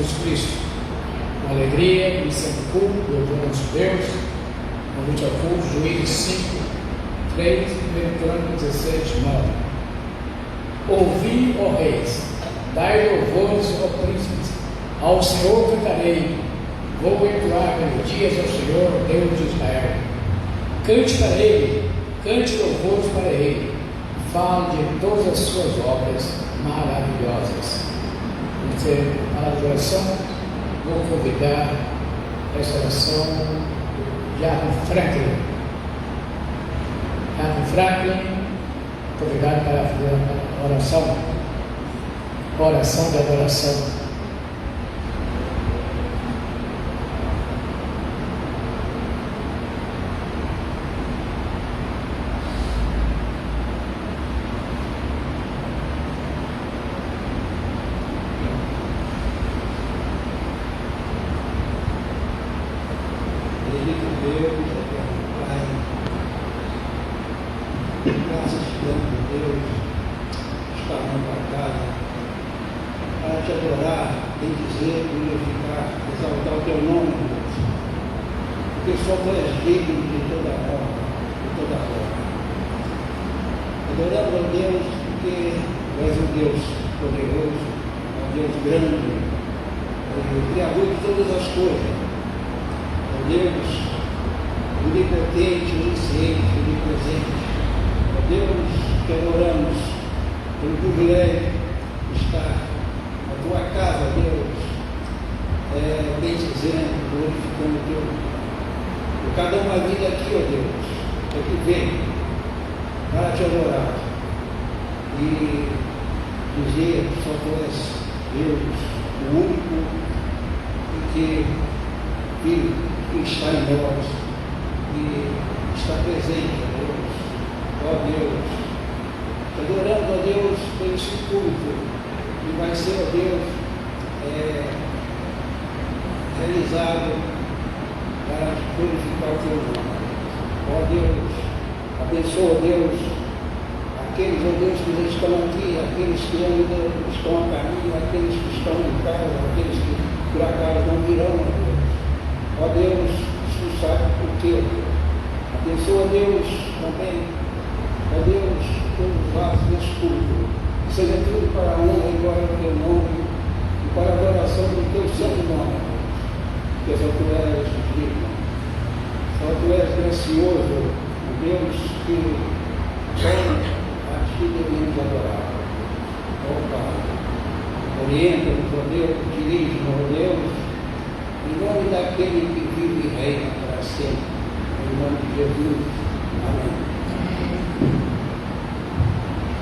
Jesus Cristo. Com alegria e sem culto, louvando a Deus, convite ao culto, Juízes 5, 3, 1 Crônicas 16, 9. Ouvi, ó reis, dai louvores, ó príncipes, ao Senhor cantarei, vou entoar melodias ao Senhor, Deus de Israel. Cante para Ele, cante louvores para Ele, fale de todas as suas obras maravilhosas. Vamos ter palavra de oração. Vou convidar esta oração do Diácono Franklin. Diácono Franklin, convidado para fazer a oração de adoração.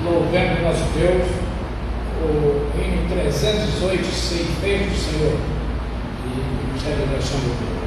Louvemos nosso Deus, o hino 318, sem feito do Senhor, e celebração do Deus.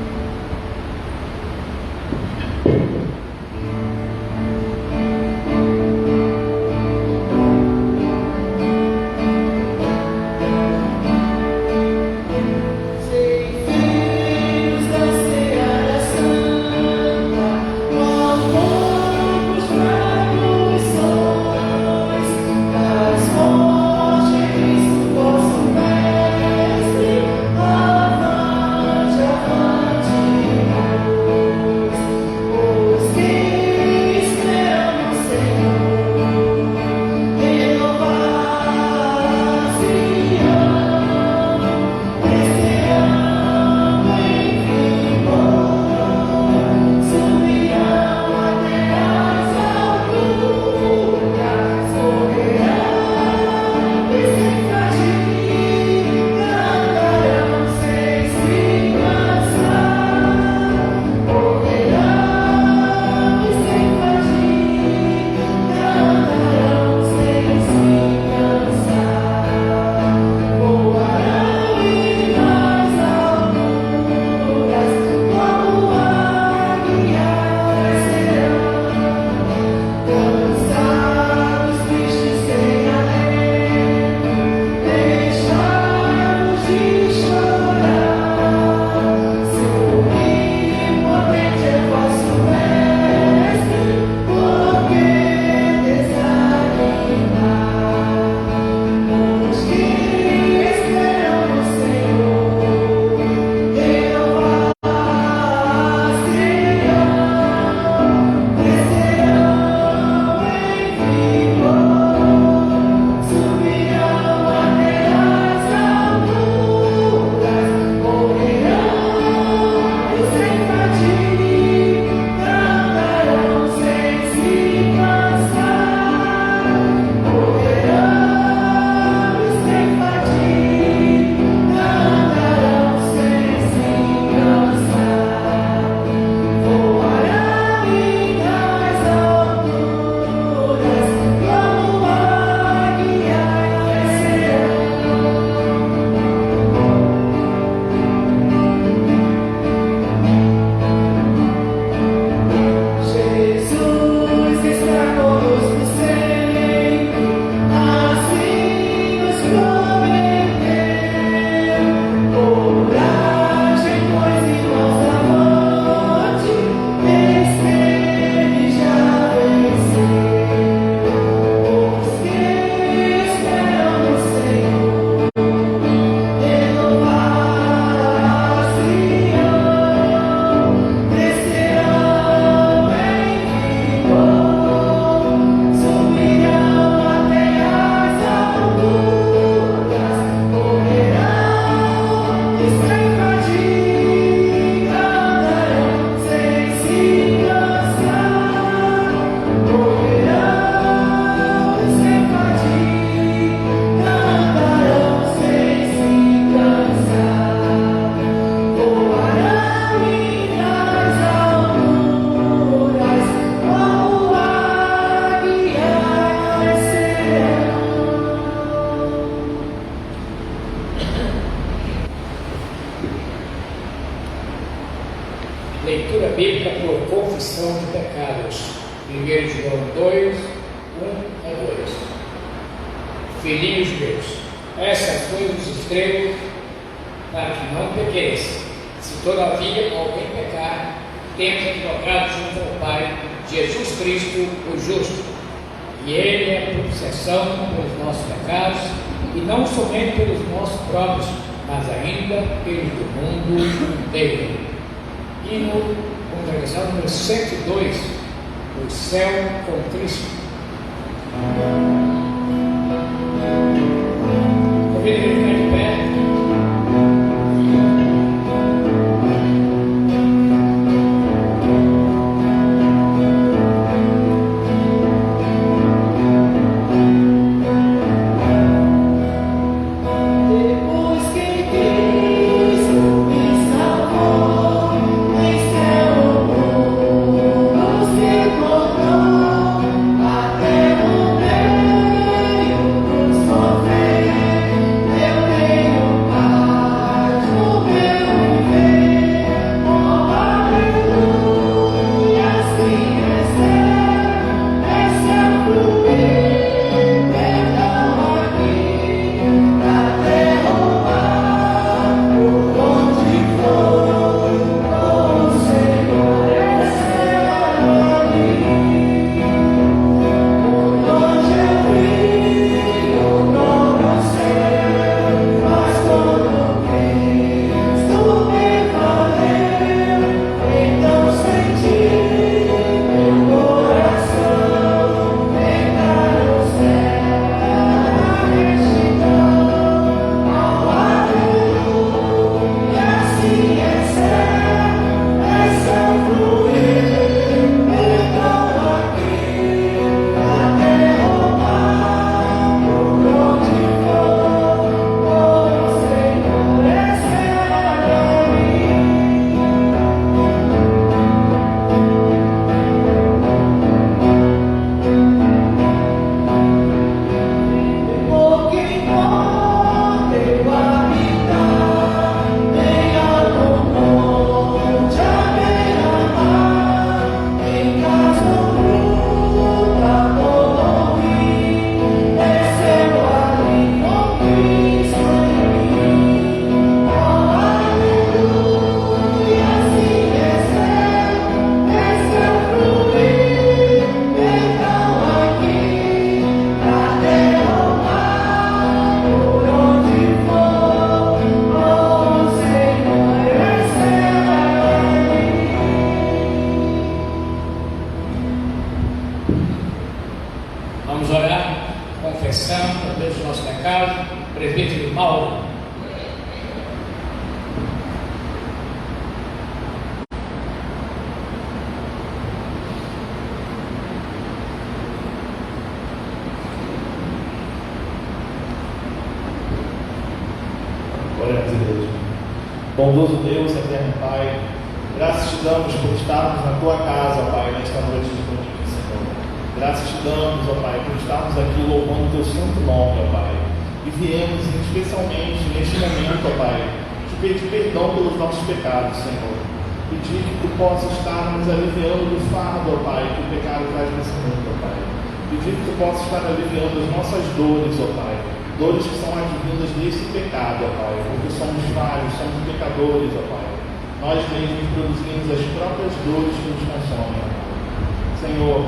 Avante, avante. confissão de pecados. 1 João 2, 1-2. Filhinhos meus, essas coisas escrevo para que não pequeis. Se todavia alguém pecar, temos advogado junto ao Pai, Jesus Cristo, o justo. E Ele é propiciação pelos nossos pecados, e não somente pelos nossos próprios, mas ainda pelos do mundo inteiro. Hino congregação número 102, o céu com Cristo. Convido ele a ficar de pé. Bondoso Deus, eterno Pai, graças te damos por estarmos na tua casa, Pai, nesta noite de domingo, Senhor. Graças te damos, ó Pai, por estarmos aqui louvando o teu santo nome, ó Pai. E viemos especialmente neste momento, ó Pai, te pedir perdão pelos nossos pecados, Senhor. Pedir que tu possas estar nos aliviando do fardo, ó Pai, que o pecado traz nesse mundo, ó Pai. Pedir que tu possas estar aliviando as nossas dores, ó Pai. Dores que são advindas desse pecado, ó Pai, porque somos falhos, somos pecadores, ó Pai. Nós mesmos produzimos as próprias dores que nos consomem, ó Pai. Senhor,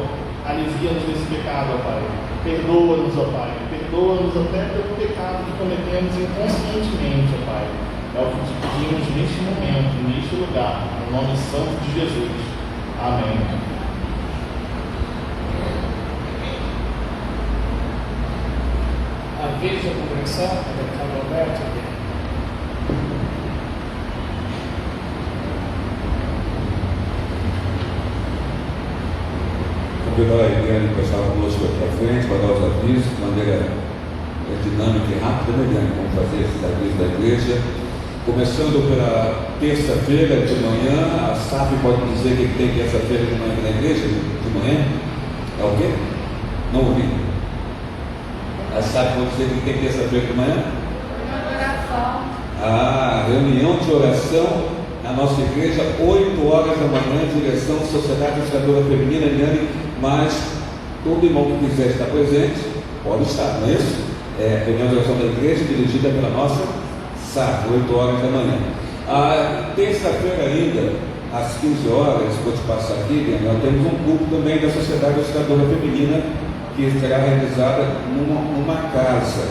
alivia-nos desse pecado, ó Pai. Perdoa-nos, ó Pai. Perdoa-nos até pelo pecado que cometemos inconscientemente, ó Pai. É o que te pedimos neste momento, neste lugar, no nome santo de Jesus. Amém. Avisa a congregação, o Roberto. Convidar a Eliane para estar conosco aqui à frente, para dar os avisos de maneira dinâmica e rápida, né, Eliane? Vamos fazer esses avisos da igreja. Começando pela terça-feira de manhã, a SAF pode dizer que tem terça-feira de manhã na igreja, de manhã? É o quê? Não ouvi. A SAF pode dizer que tem terça-feira de manhã? Oração. Ah, reunião de oração na a nossa igreja, 8 horas da manhã, direção Sociedade Educadora Feminina, Eliane, mas todo irmão que quiser estar presente, pode estar, não é isso? Reunião de oração da igreja, dirigida pela nossa SAF, 8 horas da manhã. A terça-feira ainda, às 15 horas, vou te passar aqui, nós temos um culto também da Sociedade Educadora Feminina, que será realizada numa casa.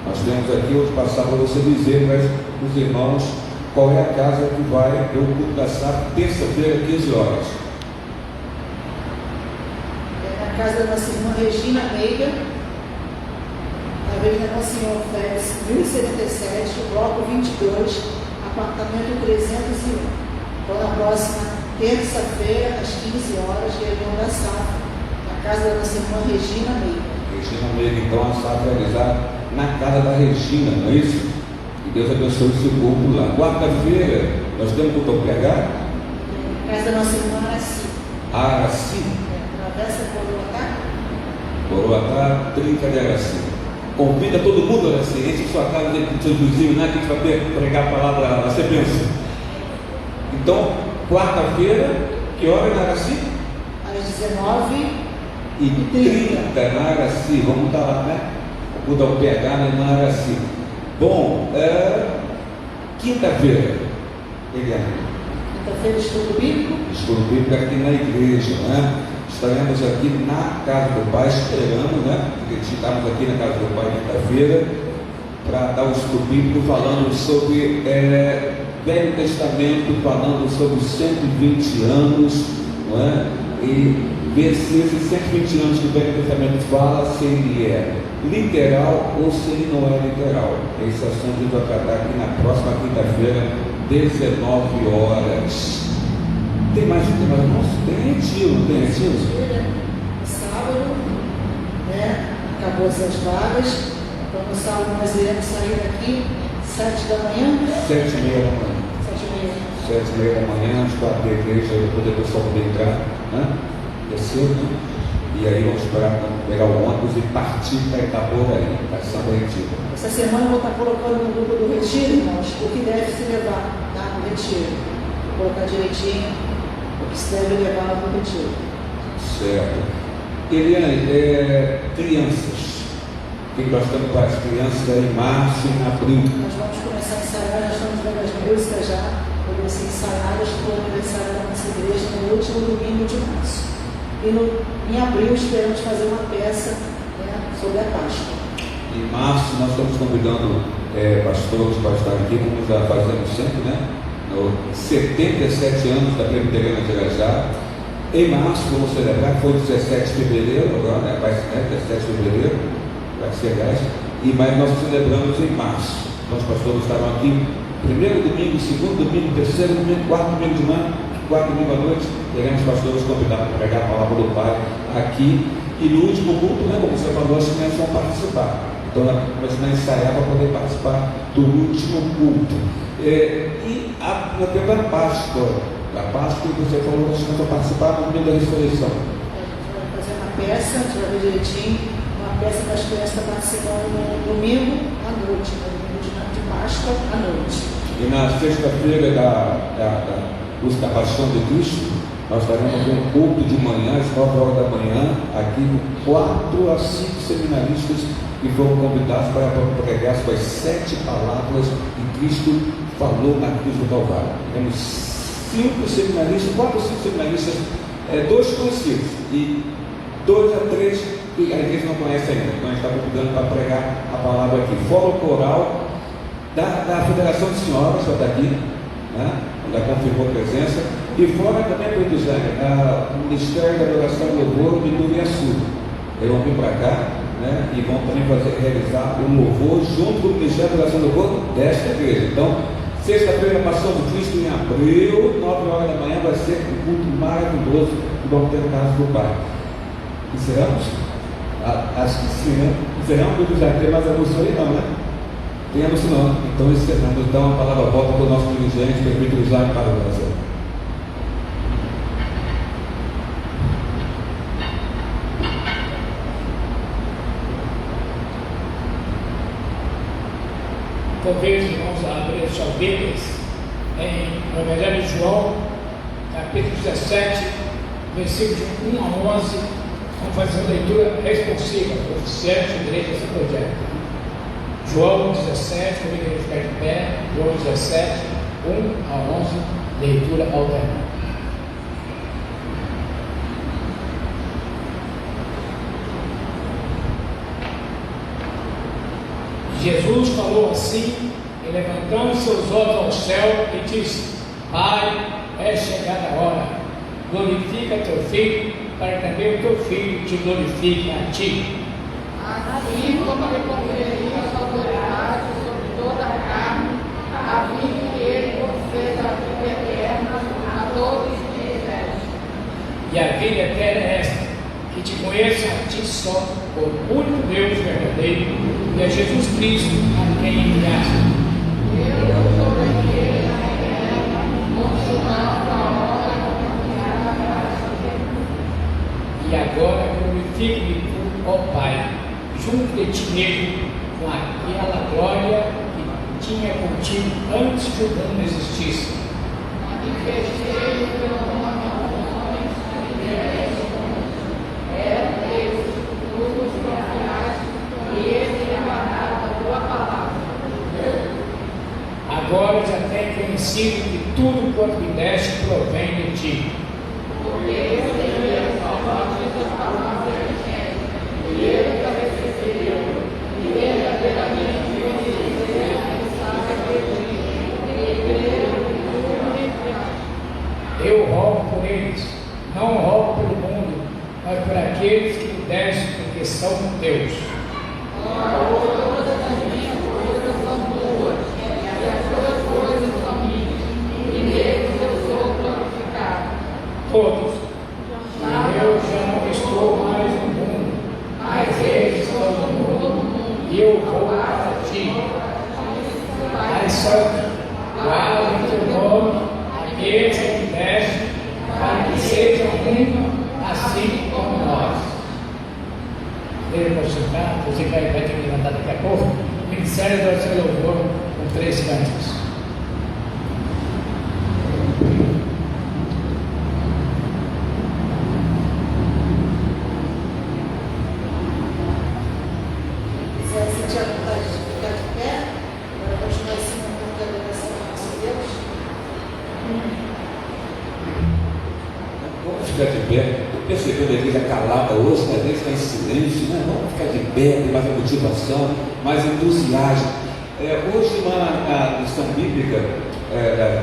Nós temos aqui, vou te passar para você dizer para os irmãos qual é a casa que vai ter o culto da SAF, terça-feira, 15 horas. Na casa da nossa irmã Regina Meiga, na Avenida Nosso Senhor Félix, 1077, bloco 22, apartamento 301. Então, na próxima terça-feira, às 15 horas, reunião da SAF, na casa da nossa irmã Regina Meiga. Regina Meiga, então a SAF vai realizar na casa da Regina, não é isso? E Deus abençoe esse culto lá. Quarta-feira, nós temos culto ao PH? Na casa da nossa irmã Araci. Araci. Travessa Coroatá. Coroatá, Trinca de Araci. Convida todo mundo, Araci. Enche sua casa de seus vizinhos, né? Que a gente vai pregar a palavra, você pensa. Então, quarta-feira, que hora na Araci? Às 19h30 na Araci. Vamos estar lá, né? O culto ao PH na Araci. Bom, quinta-feira, Eliane. Quinta-feira, estudo bíblico. Estudo bíblico aqui na igreja, né? Estaremos aqui na casa do Pai, esperando, né? Estamos aqui na casa do Pai quinta-feira para dar o estudo bíblico falando sobre Velho Testamento, falando sobre os 120 anos, não é? E ver se esses 120 anos que o Velho Testamento fala, se ele é literal ou se ele não é literal. Esse assunto a gente vai tratar aqui na próxima quinta-feira, 19 horas. Tem mais irmãos? Tem retiro, não tem retiro? Sábado, né? Acabou essas vagas. Então no sábado nós iremos sair daqui 7 da manhã. 7h30 da manhã. 7h30. 7h30 da manhã, antes para a igreja, para poder o pessoal poder entrar, né? Descer, e aí vamos pegar o ônibus e partir para Itaboraí, para São Retiro. Essa semana eu vou estar colocando no grupo do retiro, irmãos, o que deve se levar no retiro. Vou colocar direitinho o que se deve levar no retiro. Certo. Eliane, crianças. O que nós estamos para as crianças em março e em abril? Nós vamos começar a ensaiar, já estamos vendo as músicas já, vamos ser ensaiadas para o aniversário da nossa igreja no último domingo de março. E em abril esperamos fazer uma peça, né, sobre a Páscoa. Em março nós estamos convidando pastores para estar aqui, como já fazemos sempre, né? No 77 anos da Presbiteriana de Irajá. Em março vamos celebrar, foi 17 de fevereiro, agora, né? Vai ser 17 de fevereiro, vai ser 10. Mas nós celebramos em março. Então os pastores estavam aqui, primeiro domingo, segundo domingo, terceiro domingo, quarto domingo de manhã, quarto domingo à noite. Teremos pastores convidados para pregar a palavra do Pai aqui. E no último culto, né, como você falou, as crianças vão participar. Então nós vamos ensaiar para poder participar do último culto. E nós temos a Páscoa. A Páscoa que você falou, nós vamos participar no domingo da ressurreição. A gente vai fazer uma peça, a gente vai ver direitinho, uma peça das crianças está participando no domingo à noite, no domingo de Páscoa à noite. E na sexta-feira da Paixão de Cristo, nós faremos um culto de manhã, às 9 horas da manhã, aqui com 4 a 5 seminaristas que foram convidados para pregar as 7 palavras que Cristo falou na cruz do Calvário. Temos 5 seminaristas, 4 ou 5 seminaristas, 2 conhecidos e 2 a 3 que a igreja não conhece ainda. Então a gente está convidando para pregar a palavra aqui. Fora o coral da Federação de Senhoras, já está aqui, né? Já confirmou a presença. E fora também, para o Ministério da Adoração e Louvor de Turiaçu. Eles vão vir para cá, né? E vão também realizar o louvor junto com o Ministério da Adoração e Louvor desta igreja. Então, sexta-feira, Paixão de Cristo em abril, 9 horas da manhã, vai ser um culto maravilhoso que vamos ter na casa do Pai. Encerramos? Acho que sim, né? Encerramos, porque já tem mais anúncio aí, não, né? Tem anúncio não. Então encerramos. Então a palavra volta para o nosso dirigente, prefeito Jaime para o Brasil. Convido os irmãos a abrir suas Bíblias no Evangelho de João, capítulo 17, versículos de 1 a 11. Vamos fazer uma leitura responsiva, oficiante de igreja desse projeto. João 17, vamos ficar de pé. João 17, 1 a 11, leitura alternada. Jesus falou assim, e levantando seus olhos ao céu, e disse: Pai, é chegada a hora, glorifica teu filho, para que também o teu filho te glorifique a ti. Assim como lhe conferiu a autoridade sobre toda a carne, a fim que ele conceda a vida eterna a todos que lhe pedem. E a vida eterna é esta, que te conheça a ti só, o único Deus verdadeiro, e a Jesus Cristo, a quem enviaste. Eu sou daquele na terra, consumando a obra confiada para a E agora glorifique-me tu, ó Pai, junto de ti mesmo, com aquela glória que tinha contigo antes que o mundo existisse. manifestei pelo nome aos homens que é Deus, tu nos confiaste, e ele lhe mandaram a tua palavra. Agora já tenho conhecido que tudo quanto me deste provém de ti. Porque eu tenho salvado as palavras e ele a recebeu, e verdadeiramente eu dizer a mensagem de ti, e creio que tu me enviaste. Eu rogo por eles, não rogo pelo mundo, mas por aqueles que me deste, porque são teus. Todas as minhas coisas são tuas, e as tuas coisas são minhas, e neles eu sou glorificado. Todos. E eu já não estou mais no mundo, mas eles estão no mundo, e eu vou para ti. Pai Santo, guarda em teu nome aqueles que me deste, para que sejam um, assim como nós. Ele pode sentar, você vai ter que levantar daqui a pouco. Ministério do Oração e Louvor com 3 cânticos. Quiser sentir a vontade de ficar de pé, para continuar esse momento de adoração ao nosso Deus. Vamos ficar de pé. Eu percebendo a igreja calada hoje, a igreja está em silêncio, né? Vamos ficar de pé, tem mais motivação, mais entusiasmo. Hoje, na lição bíblica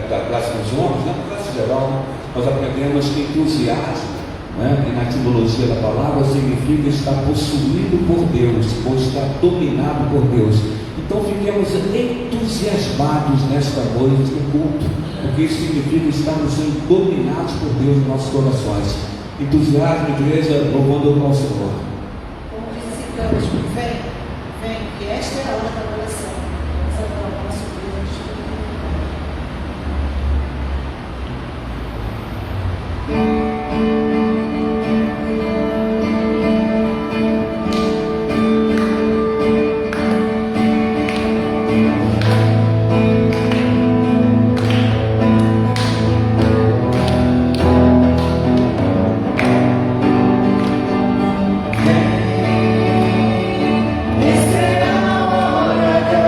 da classe dos homens, na classe geral, né, nós aprendemos que entusiasmo, né, e na etimologia da palavra, significa estar possuído por Deus, ou estar dominado por Deus. Então, fiquemos entusiasmados nesta noite no culto, porque isso significa estarmos sendo dominados por Deus em nossos corações. Entusiasmo, igreja, louvando ao Senhor. Como diz esse cântico, vem, que esta é a hora da adoração. Vamos adorar o nosso Deus. Esta é a hora da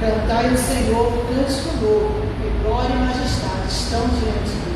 Cantai ao Senhor um cântico novo, porque glória e majestade estão diante dele.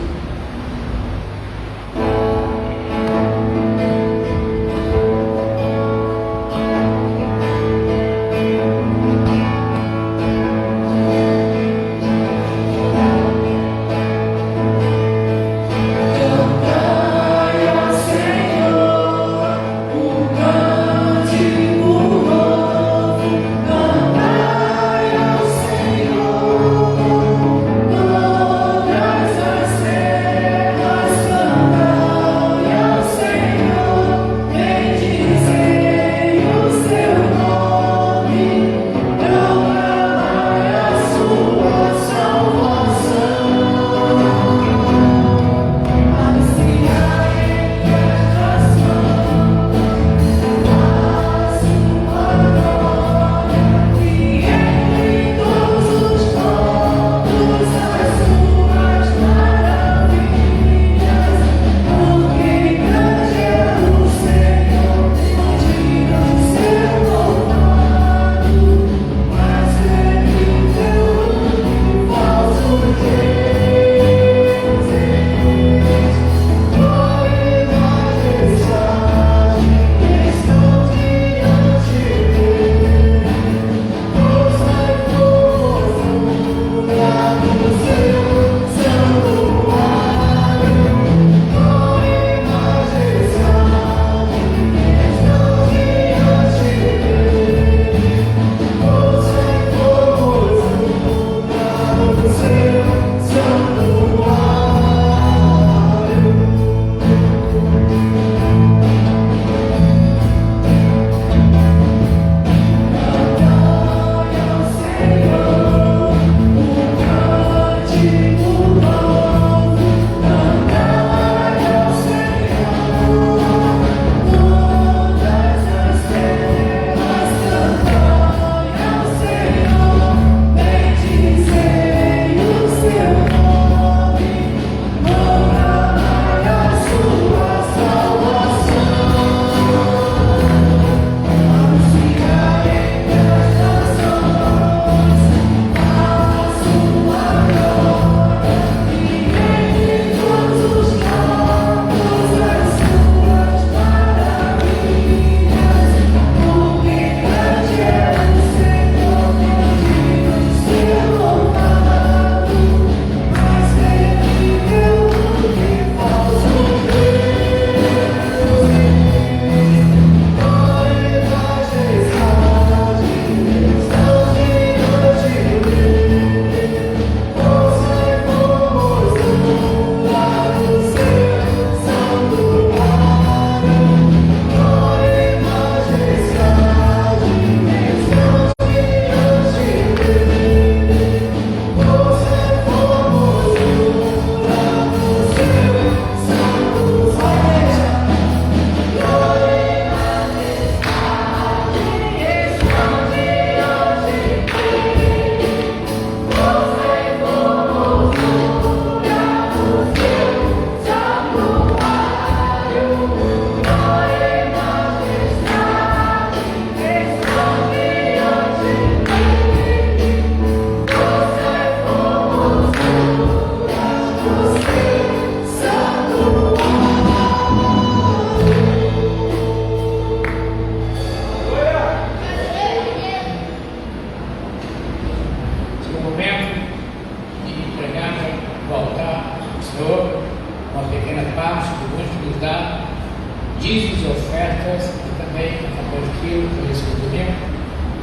dízimos e ofertas, e também acabou aquilo, por esse domingo,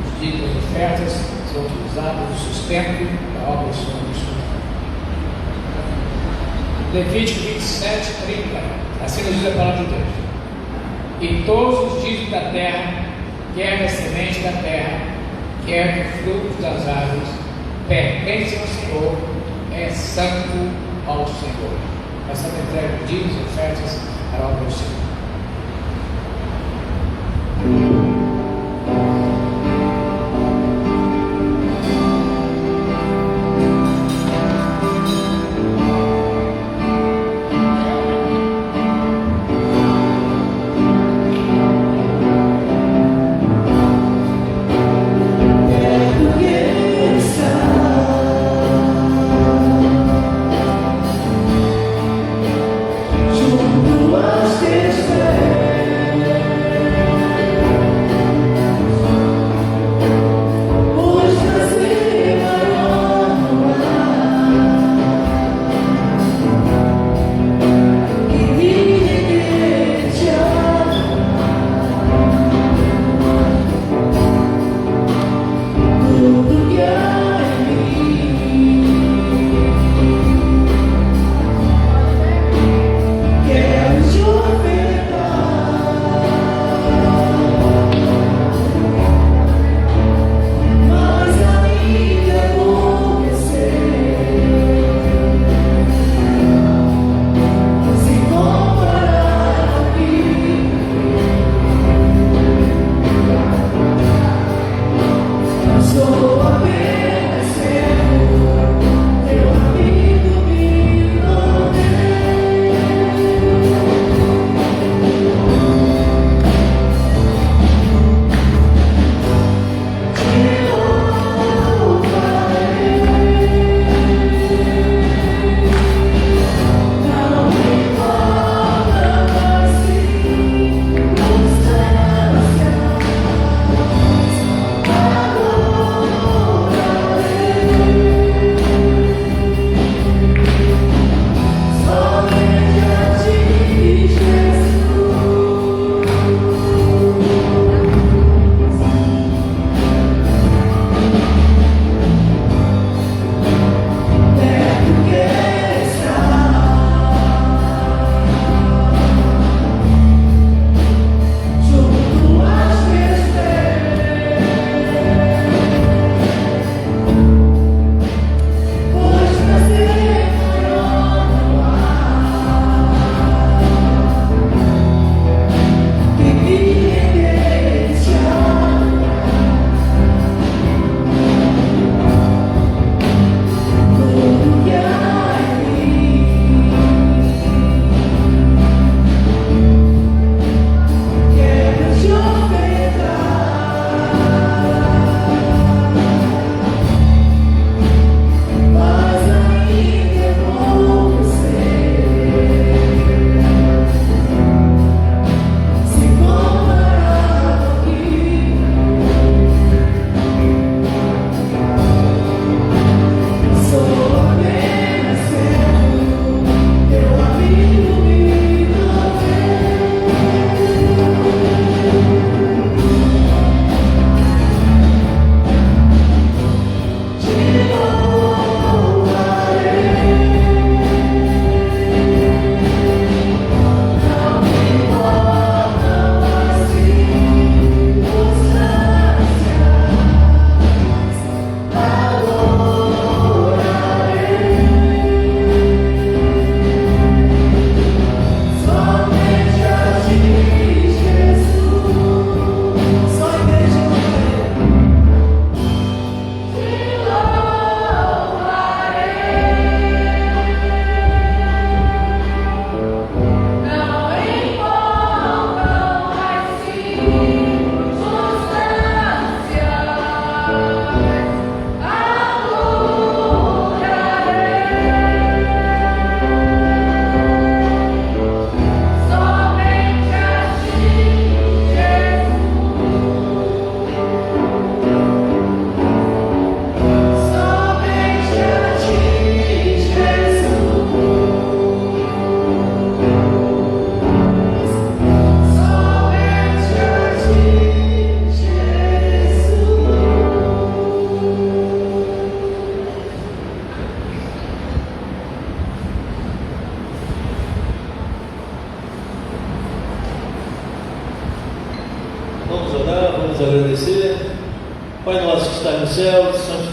os dízimos e ofertas são utilizados no sustento da obra do Senhor Jesus. Levítico 27, 30, assim nos diz a palavra de Deus. E todos os dízimos da terra, quer da semente da terra, quer do fruto das árvores, pertencem ao Senhor, é santo ao Senhor. Essa entrega de dízimos e ofertas para a obra do Senhor. Porque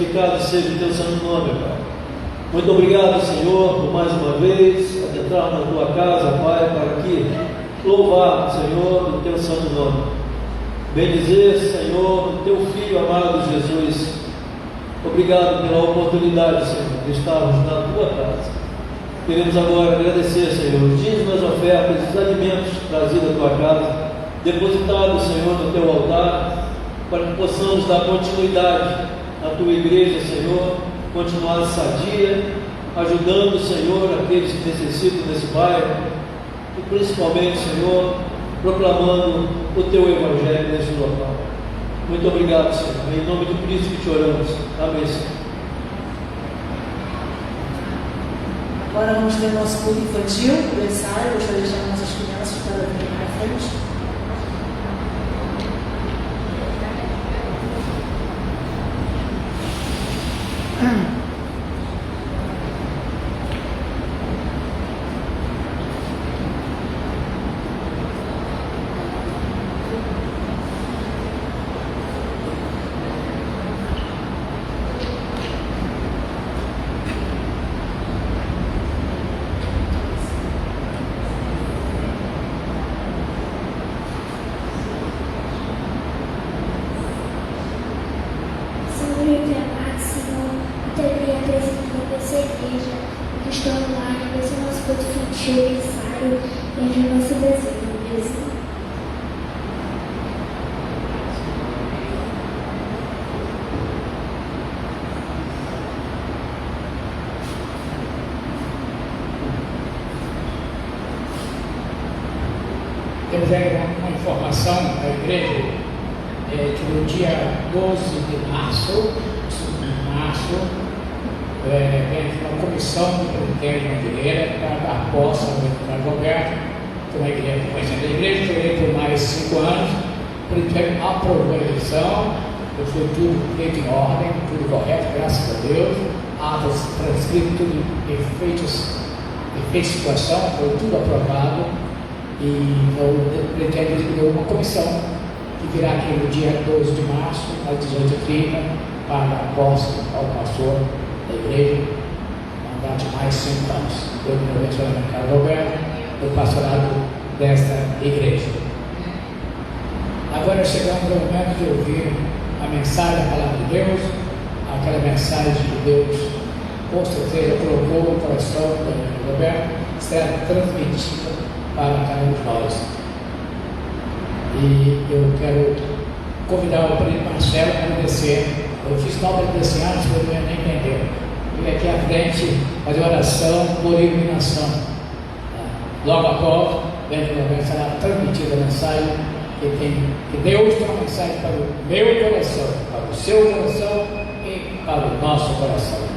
santificado seja o teu santo nome, Pai. Muito obrigado, Senhor, por mais uma vez adentrar na tua casa, Pai, para aqui louvar, Senhor, o teu santo nome. Bendizer, Senhor, o teu Filho amado Jesus. Obrigado pela oportunidade, Senhor, de estarmos na tua casa. Queremos agora agradecer, Senhor, os dízimos, as ofertas, os alimentos trazidos à tua casa, depositados, Senhor, no teu altar, para que possamos dar continuidade à tua igreja, Senhor, continuar sadia, ajudando, Senhor, aqueles que necessitam desse bairro, e principalmente, Senhor, proclamando o teu evangelho nesse local. Muito obrigado, Senhor. Em nome do Cristo que te oramos. Amém, Senhor. Agora vamos ter nosso culto infantil, o ensaio. Gostaria de chamar nossas crianças para vir à frente. Temos aí uma informação da igreja que no dia 12 de março, vem uma comissão do presbitério de Mangueira para dar posse ao deputado Roberto, que é uma igreja conhecendo a igreja, foi por mais 5 anos, o presbitério aprovou a eleição, foi tudo feito em ordem, tudo correto, graças a Deus, atos transcritos, tudo efeitos de situação, foi tudo aprovado. E o presbitério criou uma comissão que virá aqui no dia 12 de março, às 18h30, para a posse ao pastor da igreja, mandato de mais 5 anos. Eu me menciono Carlos Roberto, do pastorado desta igreja. Agora chegamos ao momento de ouvir a mensagem da palavra de Deus, aquela mensagem que Deus, com certeza, colocou no coração do Roberto, será transmitida para cada um de nós. E eu quero convidar o primo Marcelo para descer. Eu fiz nova desse ano, vocês não nem entenderam. Ele aqui à frente fazer oração por iluminação. Logo após, vem será transmitida a mensagem que Deus tem uma mensagem para o meu coração, para o seu coração e para o nosso coração.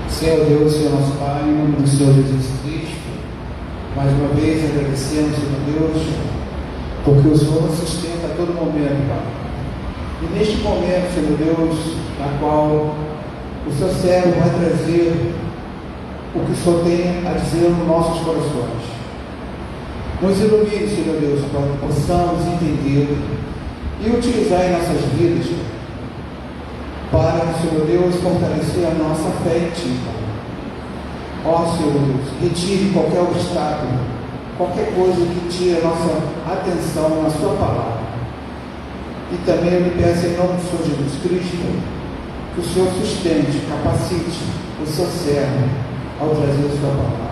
Senhor Deus, Senhor nosso Pai, em nome do Senhor Jesus Cristo, mais uma vez agradecemos, Senhor Deus, porque o Senhor nos sustenta a todo momento, Pai. E neste momento, Senhor Deus, na qual o Seu servo vai trazer o que o Senhor tem a dizer nos nossos corações. Nos ilumine, Senhor Deus, para que possamos entender e utilizar em nossas vidas, para, Senhor Deus, fortalecer a nossa fé em Ti. Ó Senhor Deus, retire qualquer obstáculo, qualquer coisa que tire a nossa atenção na Sua palavra. E também eu lhe peço em nome do Senhor Jesus Cristo, que o Senhor sustente, capacite o seu servo ao trazer a Sua palavra.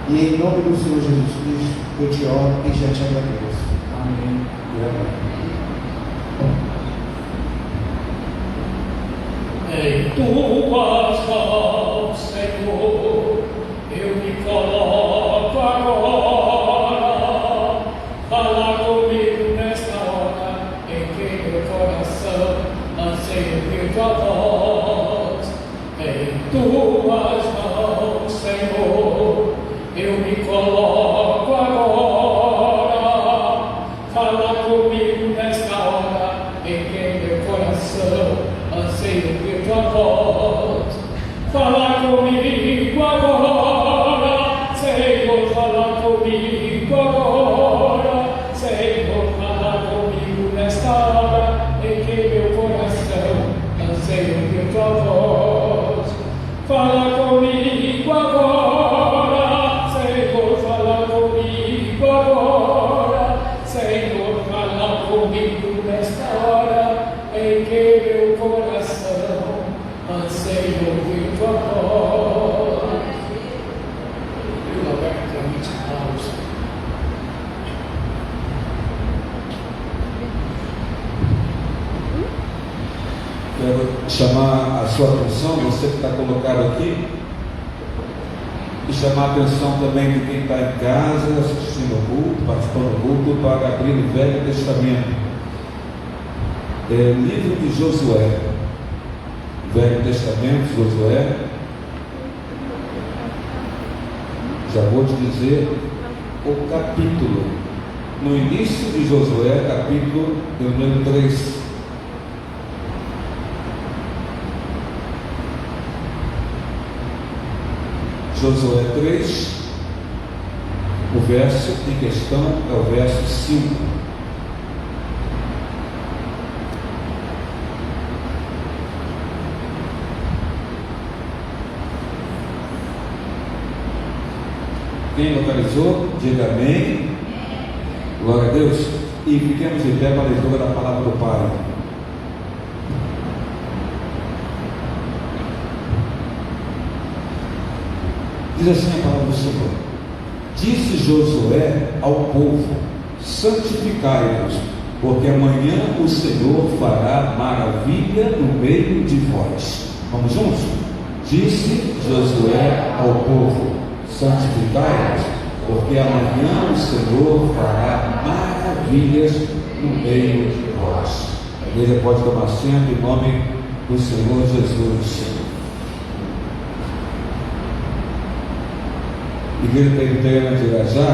E em nome do Senhor Jesus Cristo, eu te oro e já te agradeço. Amém e amém. Em tuas mãos, Senhor, eu me coloco agora. Fala comigo nesta hora, em que meu coração anseia ouvir tua voz. Em tuas mãos, Senhor, eu me coloco agora. Fala comigo nesta hora, em que meu coração anseio ouvir tua voz. comigo agora, Senhor, fala comigo agora, Senhor, fala comigo nesta hora, em que meu coração anseia ouvir tua voz. Fala comigo agora, Senhor, fala comigo agora, Senhor, fala comigo nesta hora, em que meu coração anseia ouvir tua voz. E o Roberto Clemente Carlos. Quero chamar a sua atenção, você que está colocado aqui, e chamar a atenção também de quem está em casa, assistindo o culto, participando do culto, para abrir o Velho Testamento. Livro de Josué, Velho Testamento, Josué. Já vou te dizer o capítulo. No início de Josué, capítulo de número 3. Josué 3, o verso em questão é o verso 5. Quem localizou, diga amém. Glória a Deus. E fiquemos de pé para a leitura da palavra do Pai. Diz assim a palavra do Senhor: disse Josué ao povo: santificai-vos, porque amanhã o Senhor fará maravilha no meio de vós. Vamos juntos? Disse Josué ao povo: santificai-vos, porque amanhã o Senhor fará maravilhas no meio de vós. A igreja pode tomar assento em nome do Senhor Jesus. Igreja Presbiteriana de Irajá,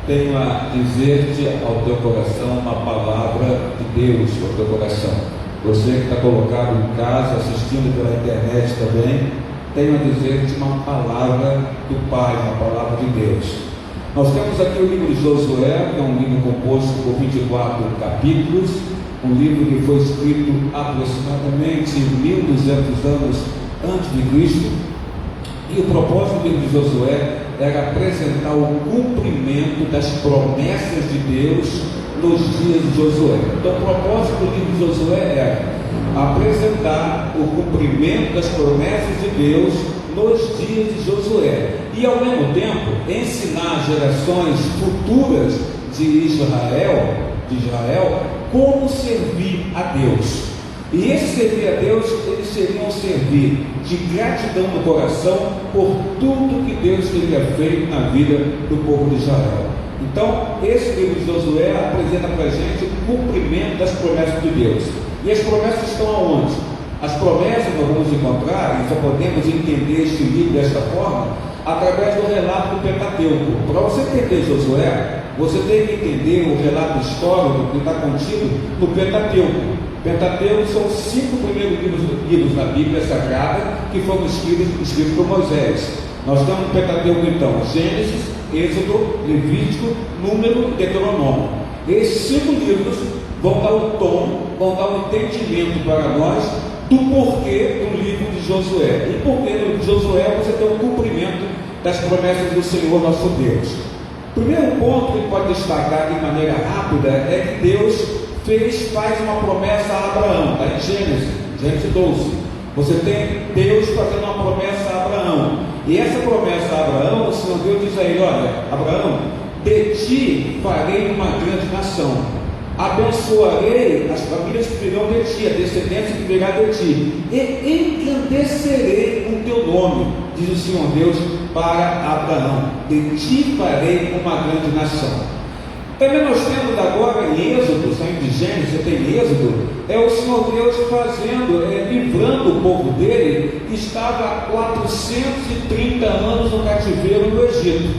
tenho a dizer-te ao teu coração uma palavra de Deus ao teu coração. Você que está colocado em casa, assistindo pela internet também, tenho a dizer-te uma palavra do Pai, uma palavra de Deus. Nós temos aqui o livro de Josué, que é um livro composto por 24 capítulos, um livro que foi escrito aproximadamente 1200 anos antes de Cristo, e o propósito do livro de Josué era apresentar o cumprimento das promessas de Deus nos dias de Josué. Então o propósito do livro de Josué era apresentar o cumprimento das promessas de Deus nos dias de Josué e ao mesmo tempo ensinar gerações futuras de Israel como servir a Deus. E esse servir a Deus, eles seriam servir de gratidão no coração por tudo que Deus teria feito na vida do povo de Israel. Então, esse livro de Josué apresenta para a gente o cumprimento das promessas de Deus. E as promessas estão aonde? As promessas nós vamos encontrar, e só podemos entender este livro desta forma, através do relato do Pentateuco. Para você entender Josué, você tem que entender o relato histórico que está contido no Pentateuco. Pentateuco são os 5 primeiros livros da Bíblia Sagrada que foram escritos por Moisés. Nós temos no Pentateuco então Gênesis, Êxodo, Levítico, Número e Deuteronômio. Esses 5 livros vão dar o tom, vão dar o entendimento para nós do porquê do livro de Josué. E porquê no livro de Josué você tem o cumprimento das promessas do Senhor nosso Deus. O primeiro ponto que ele pode destacar de maneira rápida é que Deus faz uma promessa a Abraão, está em Gênesis 12. Você tem Deus fazendo uma promessa a Abraão, e essa promessa a Abraão, o Senhor Deus diz a ele: olha, Abraão, de ti farei uma grande nação, abençoarei as famílias que virão de ti, a descendência que virá de ti, e engrandecerei o teu nome, diz o Senhor Deus para Abraão: de ti farei uma grande nação. Também nós temos agora em Êxodo, saindo de Gênesis, você tem Êxodo, é o Senhor Deus livrando o povo dele, que estava há 430 anos no cativeiro no Egito.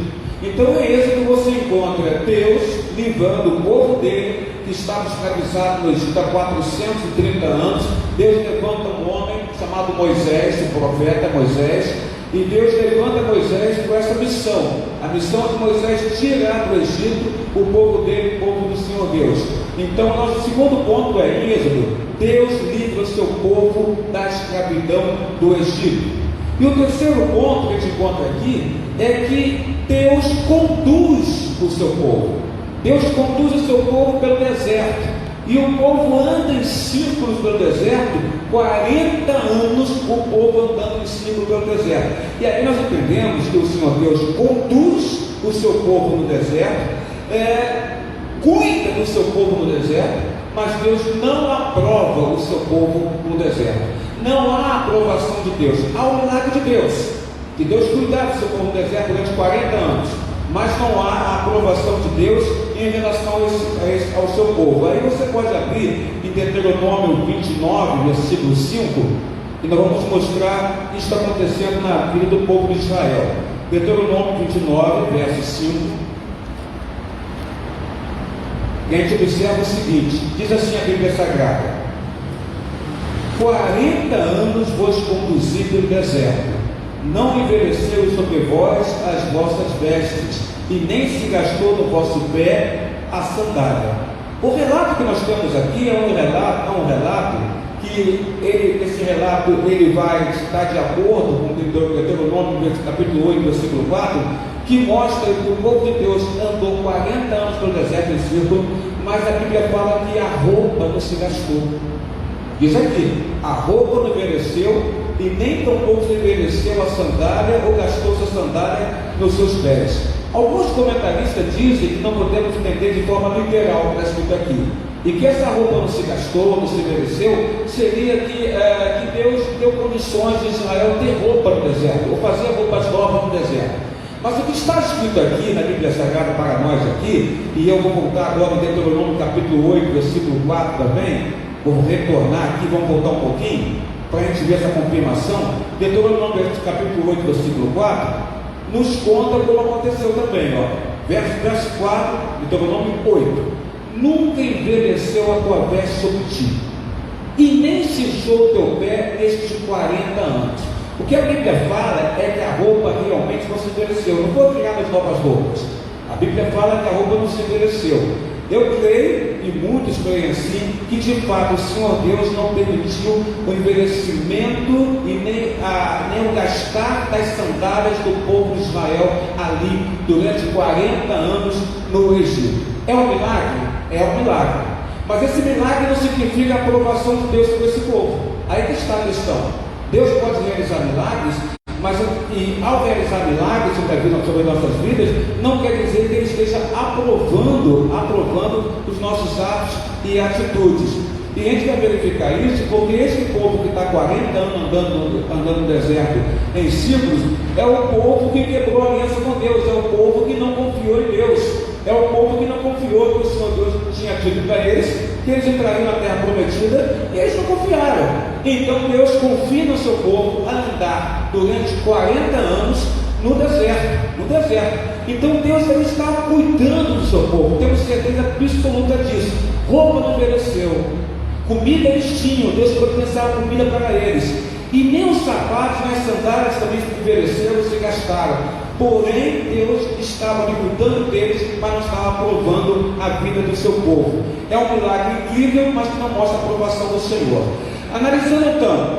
Então em Êxodo você encontra Deus livrando o povo dele, que estava escravizado no Egito há 430 anos. Deus levanta um homem chamado Moisés, o profeta Moisés, E Deus levanta Moisés com essa missão, a missão de Moisés tirar do Egito o povo dele, o povo do Senhor Deus. Então, nosso segundo ponto é, em Êxodo, Deus livra o seu povo da escravidão do Egito. E o terceiro ponto que a gente encontra aqui é que Deus conduz o seu povo. Deus conduz o seu povo pelo deserto. E o povo anda em círculos pelo deserto, 40 anos o povo andando em círculos pelo deserto. E aí nós entendemos que o Senhor Deus conduz o seu povo no deserto, cuida do seu povo no deserto, mas Deus não aprova o seu povo no deserto. Não há aprovação de Deus, há o milagre de Deus, que Deus cuidar do seu povo no deserto durante 40 anos, mas não há a aprovação de Deus em relação ao seu povo. Aí você pode abrir em Deuteronômio 29, versículo 5, e nós vamos mostrar o que está acontecendo na vida do povo de Israel. Deuteronômio 29, verso 5. E a gente observa o seguinte, diz assim a Bíblia Sagrada: 40 anos vos conduzi pelo deserto, não envelheceu sobre vós as vossas vestes, e nem se gastou no vosso pé a sandália. O relato que nós temos aqui é um relato que esse relato vai estar de acordo com o Deuteronômio capítulo 8, versículo 4, que mostra que o povo de Deus andou 40 anos pelo deserto em círculo, mas a Bíblia fala que a roupa não se gastou. Diz aqui, a roupa não envelheceu, e nem tampouco se envelheceu a sandália, ou gastou-se a sandália nos seus pés. Alguns comentaristas dizem que não podemos entender de forma literal o que está escrito aqui, e que essa roupa não se gastou, não se envelheceu, seria que Deus deu condições de Israel ter roupa no deserto, ou fazer roupas novas no deserto. Mas o que está escrito aqui na Bíblia Sagrada para nós aqui, e eu vou voltar agora em Deuteronômio capítulo 8, versículo 4 também, vou retornar aqui, vamos voltar um pouquinho, para a gente ver essa confirmação. Deuteronômio capítulo 8, versículo 4, nos conta como aconteceu também, verso 4, Deuteronômio 8: nunca envelheceu a tua veste sobre ti, e nem se inchou o teu pé nestes 40 anos. O que a Bíblia fala é que a roupa realmente não se envelheceu, não foi criada novas roupas. A Bíblia fala que a roupa não se envelheceu. Eu creio, e muitos creem assim, que de fato o Senhor Deus não permitiu o envelhecimento e nem o gastar das sandálias do povo de Israel ali durante 40 anos no Egito. É um milagre? É um milagre. Mas esse milagre não significa a aprovação de Deus por esse povo. Aí que está a questão. Deus pode realizar milagres, mas ao realizar milagres sobre nossas vidas, não quer dizer que Ele esteja aprovando os nossos atos e atitudes. E a gente vai verificar isso porque esse povo que está 40 anos andando no deserto em círculos, é o povo que quebrou a aliança com Deus, é o povo que não confiou em Deus, é o povo que não confiou que o Senhor Deus tinha dito para eles que eles entrariam na terra prometida, e eles não confiaram. Então Deus confia no seu povo a andar durante 40 anos no deserto. Então Deus ele está cuidando do seu povo, temos certeza absoluta disso. Roupa não envelheceu, comida eles tinham, Deus providenciava comida para eles, e nem os sapatos, nem as sandálias também envelheceram, se gastaram. Porém, Deus estava cuidando deles, mas não estava aprovando a vida do seu povo. É um milagre incrível, mas que não mostra a aprovação do Senhor. Analisando então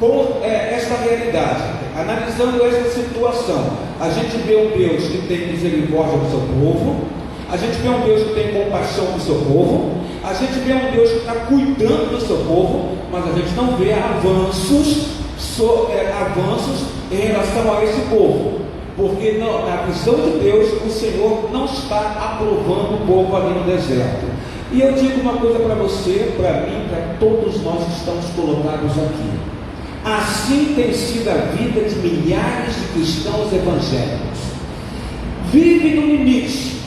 com esta realidade, analisando esta situação, a gente vê um Deus que tem misericórdia do seu povo, a gente vê um Deus que tem compaixão do seu povo, a gente vê um Deus que está cuidando do seu povo, mas a gente não vê avanços em relação a esse povo. Porque na visão de Deus, o Senhor não está aprovando o povo ali no deserto. E eu digo uma coisa para você, para mim, para todos nós que estamos colocados aqui. Assim tem sido a vida de milhares de cristãos evangélicos. Vivem no limite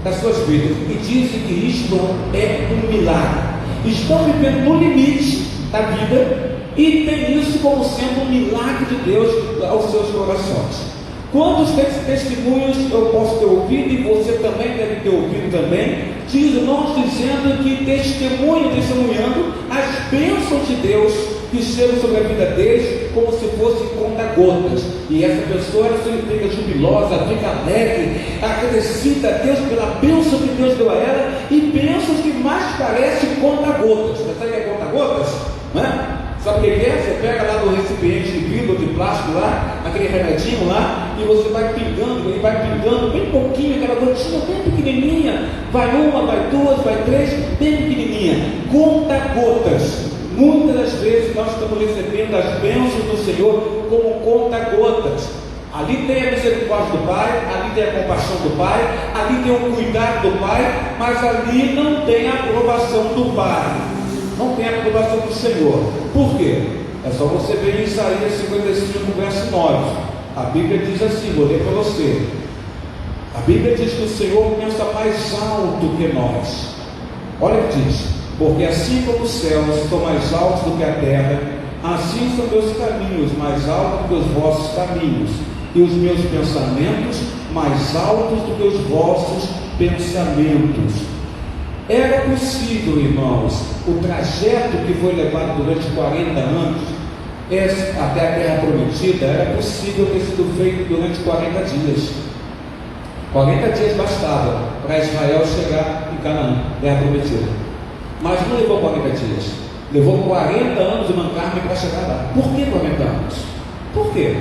das suas vidas e dizem que isto é um milagre. Estão vivendo no limite da vida e tem isso como sendo um milagre de Deus aos seus corações. Quantos testemunhos eu posso ter ouvido, e você também deve ter ouvido também, irmãos dizendo que testemunhando as bênçãos de Deus que chegam sobre a vida deles como se fossem conta-gotas. E essa pessoa ela fica jubilosa, fica alegre, agradecida a Deus pela bênção que Deus deu a ela, e bênçãos que mais parecem conta-gotas. Você sabe o que é conta-gotas? Né? Sabe o que é? Você pega lá do recipiente de vidro ou de plástico lá, aquele remedinho lá, e você vai pingando, ele vai pingando bem pouquinho, aquela gotinha bem pequenininha, vai uma, vai duas, vai três, bem pequenininha, conta-gotas. Muitas das vezes nós estamos recebendo as bênçãos do Senhor como conta-gotas. Ali tem a misericórdia do Pai, ali tem a compaixão do Pai, ali tem o cuidado do Pai, mas ali não tem a aprovação do Pai, não tem a aprovação do Senhor. Por quê? É só você ver em Isaías 55, verso 9. A Bíblia diz assim, vou ler para você. A Bíblia diz que o Senhor pensa mais alto que nós. Olha o que diz: porque assim como os céus são mais altos do que a terra, assim são meus caminhos mais altos do que os vossos caminhos, e os meus pensamentos mais altos do que os vossos pensamentos. Era possível, irmãos, o trajeto que foi levado durante 40 anos até a terra prometida, era possível ter sido feito durante 40 dias. 40 dias bastava para Israel chegar em Canaã, terra prometida. Mas não levou 40 dias, levou 40 anos de mancar-me para chegar lá. Por que 40 anos? Por quê?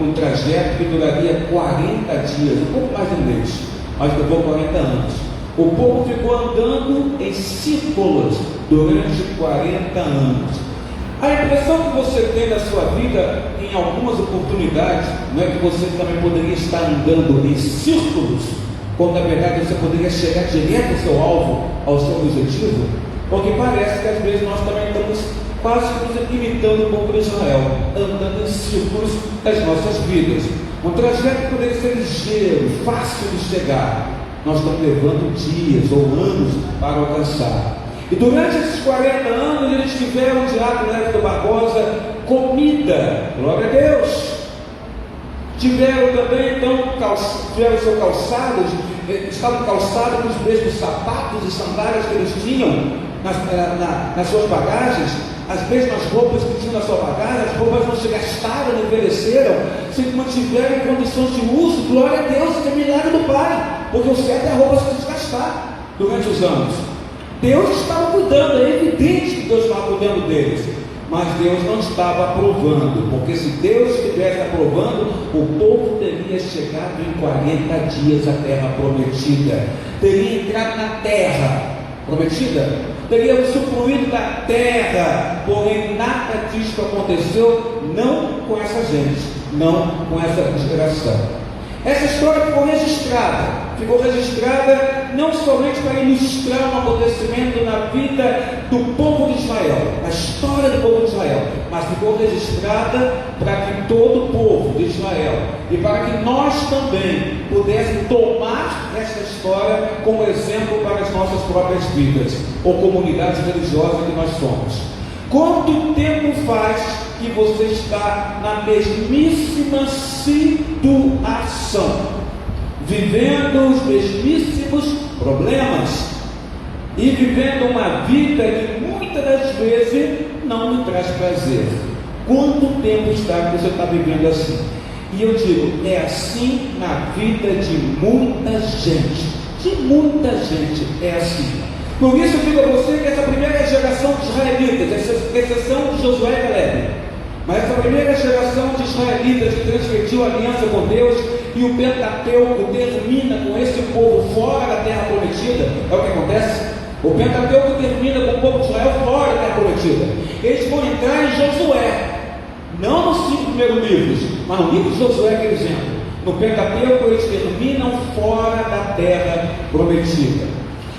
Um trajeto que duraria 40 dias, um pouco mais de um mês, mas levou 40 anos. O povo ficou andando em círculos durante 40 anos. A impressão que você tem da sua vida, em algumas oportunidades, não é que você também poderia estar andando em círculos, quando na verdade você poderia chegar direto ao seu alvo, ao seu objetivo? Porque parece que às vezes nós também estamos quase nos imitando o povo de Israel, andando em círculos das nossas vidas. Um trajeto que poderia ser ligeiro, fácil de chegar, nós estamos levando dias ou anos para alcançar. E durante esses 40 anos eles tiveram, Diácono Everton Barbosa, comida, glória a Deus. Tiveram também, então, tiveram seus calçados, estavam calçados com os mesmos sapatos e sandálias que eles tinham nas suas bagagens, as mesmas roupas que tinham na sua bagagem. As roupas não se gastaram, não envelheceram, se mantiveram em condições de uso. Glória a Deus, isso é milagre do Pai, porque o certo é a roupa se desgastar durante os anos. Deus estava cuidando, é evidente que Deus estava cuidando deles, mas Deus não estava aprovando, porque se Deus estivesse aprovando, o povo teria chegado em 40 dias à terra prometida, teria entrado na terra prometida, teria usufruído da terra, porém nada disso aconteceu, não com essa gente, não com essa geração. Essa história ficou registrada não somente para ilustrar um acontecimento na vida do povo de Israel, a história do povo de Israel, mas ficou registrada para que todo o povo de Israel e para que nós também pudéssemos tomar essa história como exemplo para as nossas próprias vidas ou comunidades religiosas que nós somos. Quanto tempo faz que você está na mesmíssima situação, vivendo os mesmíssimos problemas e vivendo uma vida que muitas das vezes não lhe traz prazer? Quanto tempo está que você está vivendo assim? E eu digo, é assim na vida de muita gente. É assim. Por isso eu digo a você que essa primeira geração de israelitas, exceção de Josué e Caleb, mas essa primeira geração de israelitas que transgrediu a aliança com Deus, e o Pentateuco termina com esse povo fora da terra prometida. É o que acontece? O Pentateuco termina com o povo de Israel fora da terra prometida. Eles vão entrar em Josué, não nos 5 primeiros livros, mas no livro de Josué que eles entram. No Pentateuco eles terminam fora da terra prometida.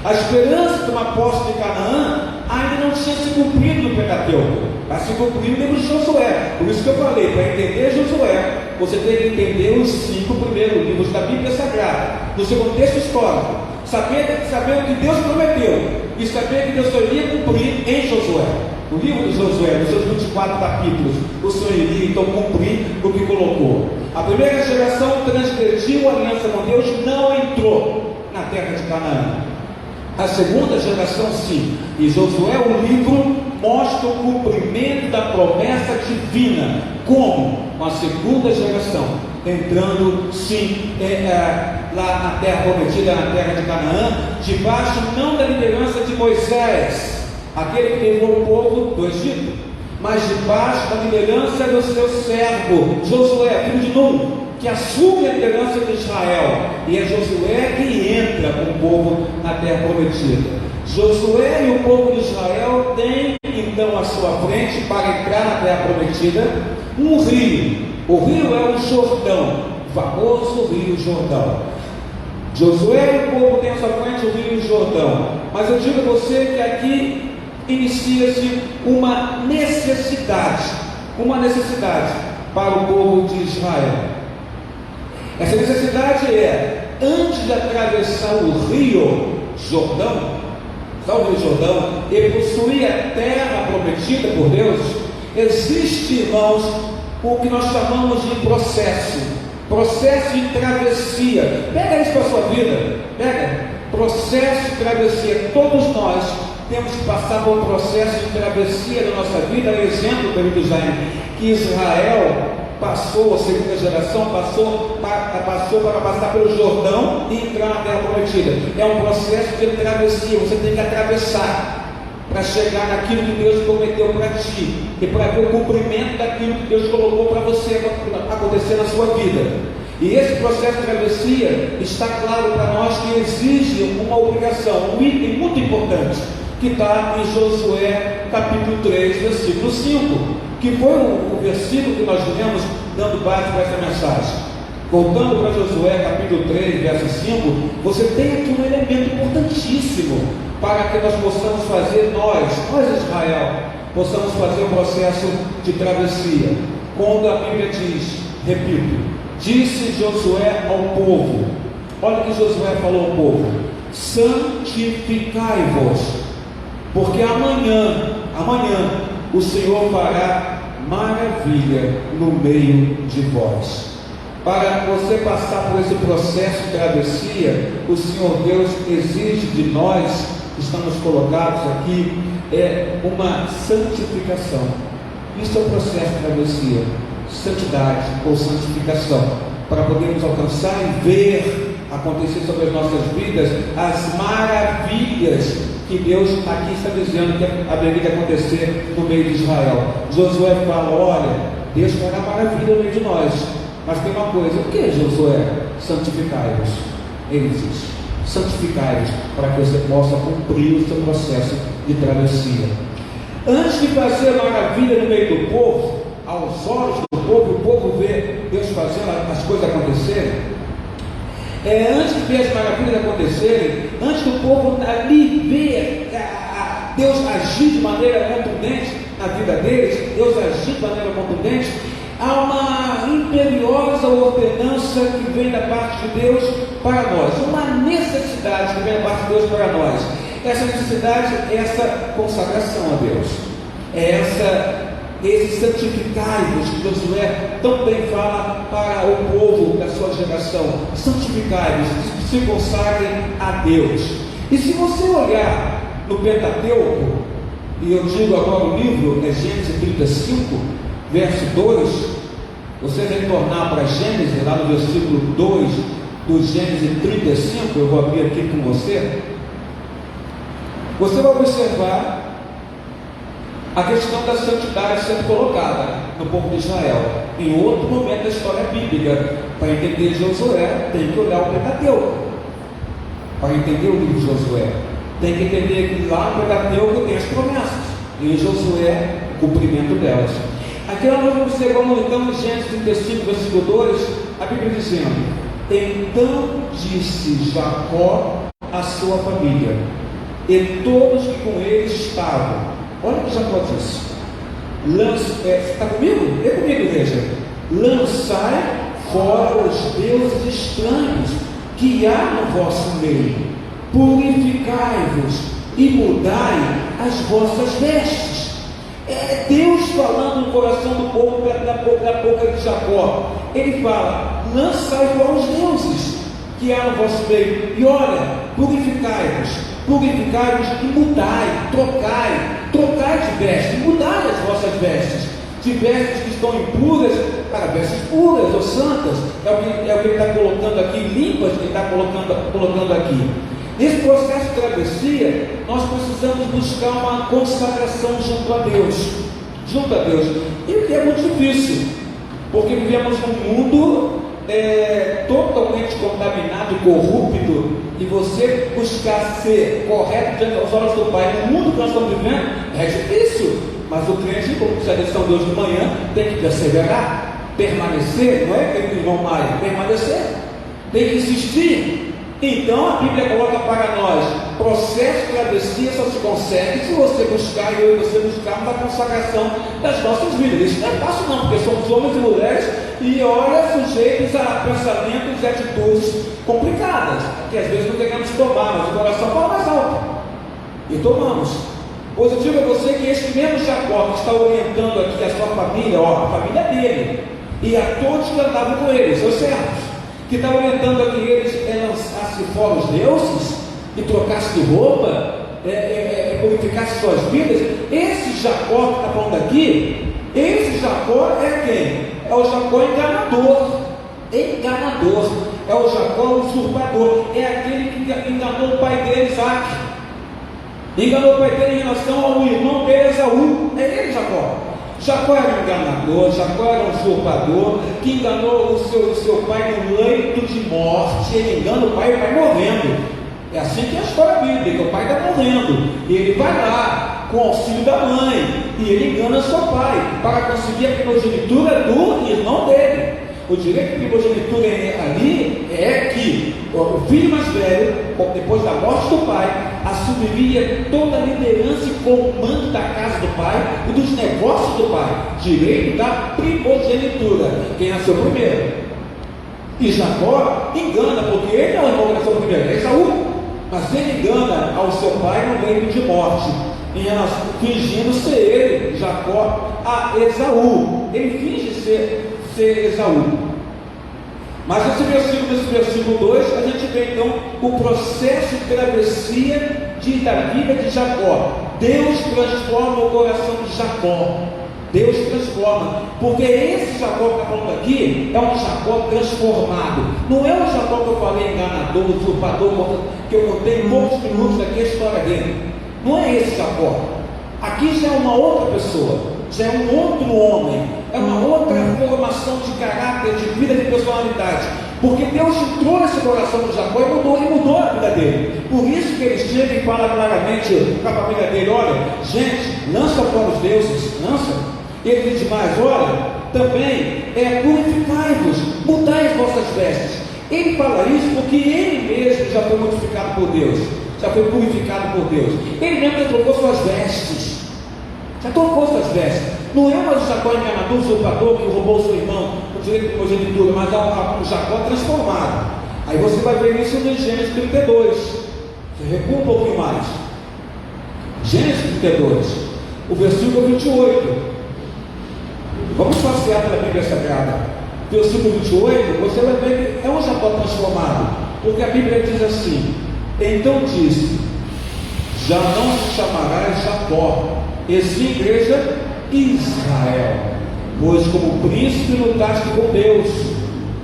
A esperança de uma posse de Canaã ainda não tinha se cumprido no Pentateuco, mas se cumpriu no livro de Josué. Por isso que eu falei, para entender Josué, você tem que entender os 5 primeiros livros da Bíblia Sagrada, no seu contexto histórico, saber o que Deus prometeu e saber que Deus só iria cumprir em Josué. No livro de Josué, nos seus 24 capítulos, o Senhor iria então cumprir o que colocou. A primeira geração transgrediu a aliança com Deus, não entrou na terra de Canaã. A segunda geração sim, e Josué é um livro mostra o cumprimento da promessa divina. Como? Com a segunda geração, entrando sim lá na terra prometida, na terra de Canaã, debaixo não da liderança de Moisés, aquele que levou o povo do Egito, mas debaixo da liderança do seu servo Josué, filho de Nun, que assume a liderança de Israel, e é Josué que entra com o povo na terra prometida. Josué e o povo de Israel têm então à sua frente, para entrar na terra prometida, um rio. O rio é o Jordão, o famoso rio Jordão. Josué e o povo têm à sua frente o rio Jordão. Mas eu digo a você que aqui inicia-se uma necessidade para o povo de Israel. Essa necessidade é, antes de atravessar o rio Jordão, e possuir a terra prometida por Deus, existe, irmãos, o que nós chamamos de processo de travessia. Pega isso para a sua vida, processo de travessia. Todos nós temos que passar por um processo de travessia na nossa vida. Exemplo para que Israel passou, a segunda geração passou para passar pelo Jordão e entrar na terra prometida. É um processo de travessia. Você tem que atravessar para chegar naquilo que Deus prometeu para ti e para ver o cumprimento daquilo que Deus colocou para você acontecer na sua vida. E esse processo de travessia está claro para nós que exige uma obrigação, um item muito importante, que está em Josué capítulo 3, versículo 5, que foi o versículo que nós lemos dando base para essa mensagem. Voltando para Josué capítulo 3, verso 5, você tem aqui um elemento importantíssimo para que nós possamos fazer, nós Israel, possamos fazer o processo de travessia. Quando a Bíblia diz, repito, disse Josué ao povo, olha o que Josué falou ao povo: santificai-vos, porque amanhã o Senhor fará maravilha no meio de vós. Para você passar por esse processo de travessia, o Senhor Deus exige de nós, que estamos colocados aqui, uma santificação. Isso é o processo de travessia, santidade ou santificação, para podermos alcançar e ver acontecer sobre as nossas vidas as maravilhas que Deus aqui está dizendo que haveria de acontecer no meio de Israel. Josué fala: olha, Deus fará maravilha no meio de nós, mas tem uma coisa. O que, Josué? Santificai-vos. Ele diz: santificai-vos, para que você possa cumprir o seu processo de travessia. Antes de fazer maravilha no meio do povo, aos olhos do povo, o povo vê Deus fazendo as coisas acontecerem. Antes de ver as maravilhas acontecerem, antes do povo ali ver Deus agir de maneira contundente na vida deles, Deus agir de maneira contundente, há uma imperiosa ordenança que vem da parte de Deus para nós, uma necessidade que vem da parte de Deus para nós. Essa necessidade é essa consagração a Deus, esse santificai-vos que Josué tão bem fala para o povo da sua geração. Santificai-vos, se consagrem a Deus. E se você olhar no Pentateuco, e eu digo agora o livro, Gênesis 35, verso 2, você retornar para Gênesis, lá no versículo 2 do Gênesis 35, eu vou abrir aqui com você. Você vai observar a questão da santidade sendo colocada no povo de Israel. Em outro momento da história bíblica, para entender Josué, tem que olhar o Pentateuco. Para entender o livro de Josué, tem que entender que lá no Pentateuco tem as promessas, e em Josué, o cumprimento delas. Aqui nós observamos então em Gênesis 35, versículo 2, a Bíblia dizendo: então disse Jacó à sua família, e todos que com ele estavam. Olha o que Jacó disse: está comigo? É comigo, igreja. Lançai fora os deuses estranhos que há no vosso meio, purificai-vos e mudai as vossas vestes. É Deus falando no coração do povo da boca de Jacó. Ele fala: lançai fora os deuses que há no vosso meio, e olha, purificai-vos e mudai, trocai trocai de vestes, mudai as vossas vestes, de vestes que estão impuras para vestes puras ou santas. É o que ele está colocando aqui, limpas, que ele está colocando aqui. Nesse processo de travessia, nós precisamos buscar uma consagração junto a Deus. Junto a Deus. E o que é muito difícil, porque vivemos num mundo totalmente contaminado, corrupto, e você buscar ser correto diante das olhos do Pai no mundo que nós estamos vivendo é difícil, mas o crente, como diz a lição de hoje de manhã, tem que perseverar, permanecer, não é que irmão Maia, permanecer, tem que insistir. Então a Bíblia coloca para nós: processo de travessia só se consegue se você buscar, eu e você buscarmos a consagração das nossas vidas. Isso não é fácil não, porque somos homens e mulheres e olha, sujeitos a pensamentos e atitudes complicadas, que às vezes não queremos tomar, mas o coração fala mais alto e tomamos. Pois eu digo a você que este mesmo Jacó que está orientando aqui a sua família, a família dele, e a todos que andavam com ele, seus servos, que está orientando a que eles lançassem fora os deuses e trocassem de roupa, purificassem suas vidas. Esse Jacó que está falando aqui, esse Jacó é quem? É o Jacó enganador. É o Jacó usurpador, é aquele que enganou o pai dele, Isaac, enganou o pai dele em relação ao irmão dele, Esaú. É ele, Jacó. Jacó era um enganador, Jacó era um usurpador, que enganou o seu pai no leito de morte. Ele engana o pai morrendo. É assim que é a história bíblica: o pai está morrendo, e ele vai lá com o auxílio da mãe, e ele engana seu pai, para conseguir a primogenitura do irmão dele. O direito de primogenitura ali é que o filho mais velho, depois da morte do pai, assumiria toda a liderança e comando da casa do pai e dos negócios do pai. Direito da primogenitura, quem nasceu primeiro. E Jacó engana, porque ele é o irmão que nasceu primeiro, é Esaú, mas ele engana ao seu pai no leito de morte, fingindo ser ele, Jacó, a Esaú. Ele finge ser Esaú. Mas nesse versículo 2, a gente vê então o processo de travessia da vida de Jacó. Deus transforma o coração de Jacó. Deus transforma, porque esse Jacó que está falando aqui é um Jacó transformado. Não é o Jacó que eu falei, enganador, usurpador, que eu contei em poucos minutos aqui a história dele. Não é esse Jacó. Aqui já é uma outra pessoa, já é um outro homem, é uma outra formação de caráter, de vida, de personalidade, porque Deus entrou nesse coração do Jacó e mudou a vida dele. Por isso que ele chega e fala claramente para a família dele: olha, gente, lança fora os deuses, lança. E ele diz mais: olha, também purificai-vos, mudai as vossas vestes. Ele fala isso porque ele mesmo já foi modificado por Deus, já foi purificado por Deus. Ele mesmo já trocou suas vestes, já trocou suas vestes. Não é mais o Jacó enganador, usurpador, que roubou o seu irmão com direito de primogenitura, mas é um Jacó transformado. Aí você vai ver isso em Gênesis 32. Você recua um pouquinho mais. Gênesis 32, o versículo 28. Vamos passear pela Bíblia Sagrada. Versículo 28, você vai ver que é um Jacó transformado, porque a Bíblia diz assim: então disse, já não se chamarás Jacó, e sim igreja Israel, pois como príncipe lutaste com Deus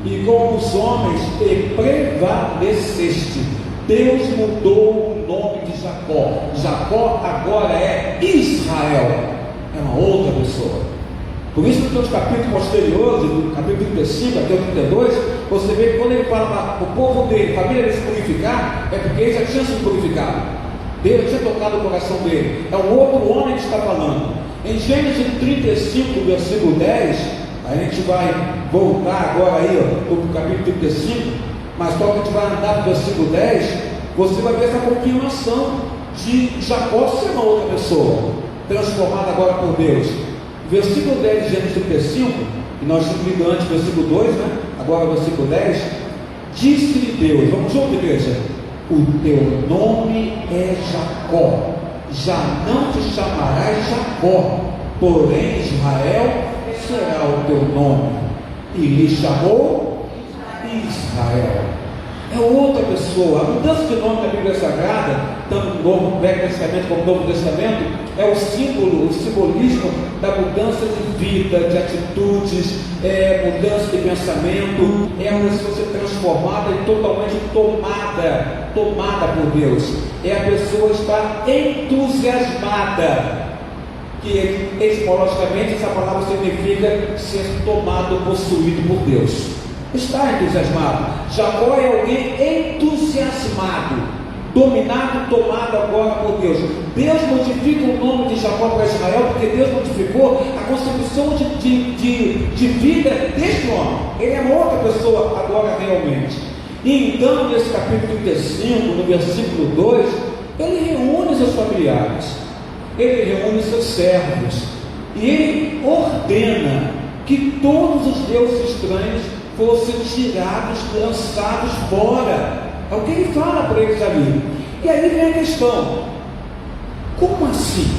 e com os homens e prevaleceste. Deus mudou o nome de Jacó. Jacó agora é Israel, é uma outra pessoa. Por isso que nos capítulos posteriores, do capítulo 35 até o 32, você vê que quando ele fala para o povo dele, família dele se purificar, é porque ele já tinha se purificado. Deus tinha tocado o coração dele. É um outro homem que está falando. Em Gênesis 35, versículo 10, a gente vai voltar agora aí para o capítulo 35, mas só que a gente vai andar no versículo 10, você vai ver essa continuação de Jacó ser uma outra pessoa, transformada agora por Deus. Versículo 10 de Gênesis 35, e nós estamos lindo antes, versículo 2, né? Agora o versículo 10, disse-lhe Deus, vamos junto, igreja, o teu nome é Jacó, já não te chamarás Jacó, porém Israel será o teu nome. E lhe chamou Israel. é outra pessoa. A mudança de nome na Bíblia Sagrada, tanto no Novo Velho Testamento como no Novo Testamento, é o símbolo, o simbolismo da mudança de vida, de atitudes, mudança de pensamento, é a pessoa ser transformada e totalmente tomada por Deus. É a pessoa estar entusiasmada, que etimologicamente essa palavra significa ser tomado, possuído por Deus. Está entusiasmado. Jacó é alguém entusiasmado, dominado, tomado agora por Deus. Deus modifica o nome de Jacó para Israel, porque Deus modificou a concepção de vida deste homem. Ele é uma outra pessoa agora realmente. E então, nesse capítulo 35, no versículo 2, ele reúne seus familiares, ele reúne seus servos, e ele ordena que todos os deuses estranhos fossem tirados, lançados fora. É o que ele fala para eles ali. E aí vem a questão: como assim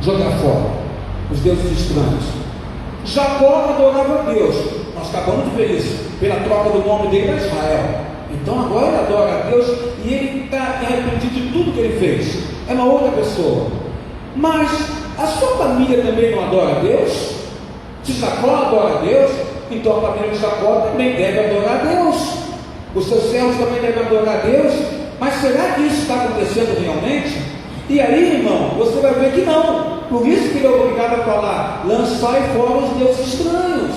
jogar fora os deuses estranhos? Jacó adorava a Deus, nós acabamos de ver isso, pela troca do nome dele para Israel. Então agora ele adora a Deus e ele está arrependido de tudo que ele fez. É uma outra pessoa. Mas a sua família também não adora a Deus? Se Jacó adora a Deus, então a família de Jacó também deve adorar a Deus. Os seus servos também devem adorar a Deus. Mas será que isso está acontecendo realmente? E aí, irmão, você vai ver que não. Por isso que ele é obrigado a falar: lançai fora os deuses estranhos.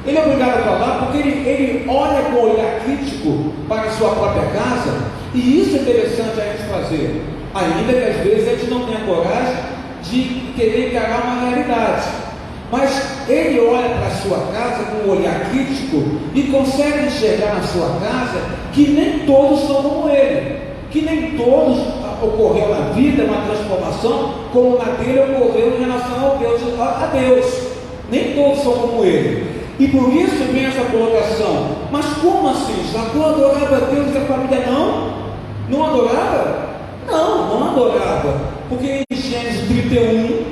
Ele é obrigado a falar porque ele olha com um olhar crítico para a sua própria casa. E isso é interessante a gente fazer, ainda que às vezes a gente não tenha coragem de querer encarar uma realidade. Mas ele olha para a sua casa com um olhar crítico e consegue enxergar na sua casa que nem todos são como ele, que nem todos ocorreu na vida uma transformação como na dele ocorreu em relação a Deus. Nem todos são como ele. E por isso vem essa colocação: mas como assim? Jacó adorava a Deus e a família não? Não adorava? Não adorava. Porque em Gênesis 31,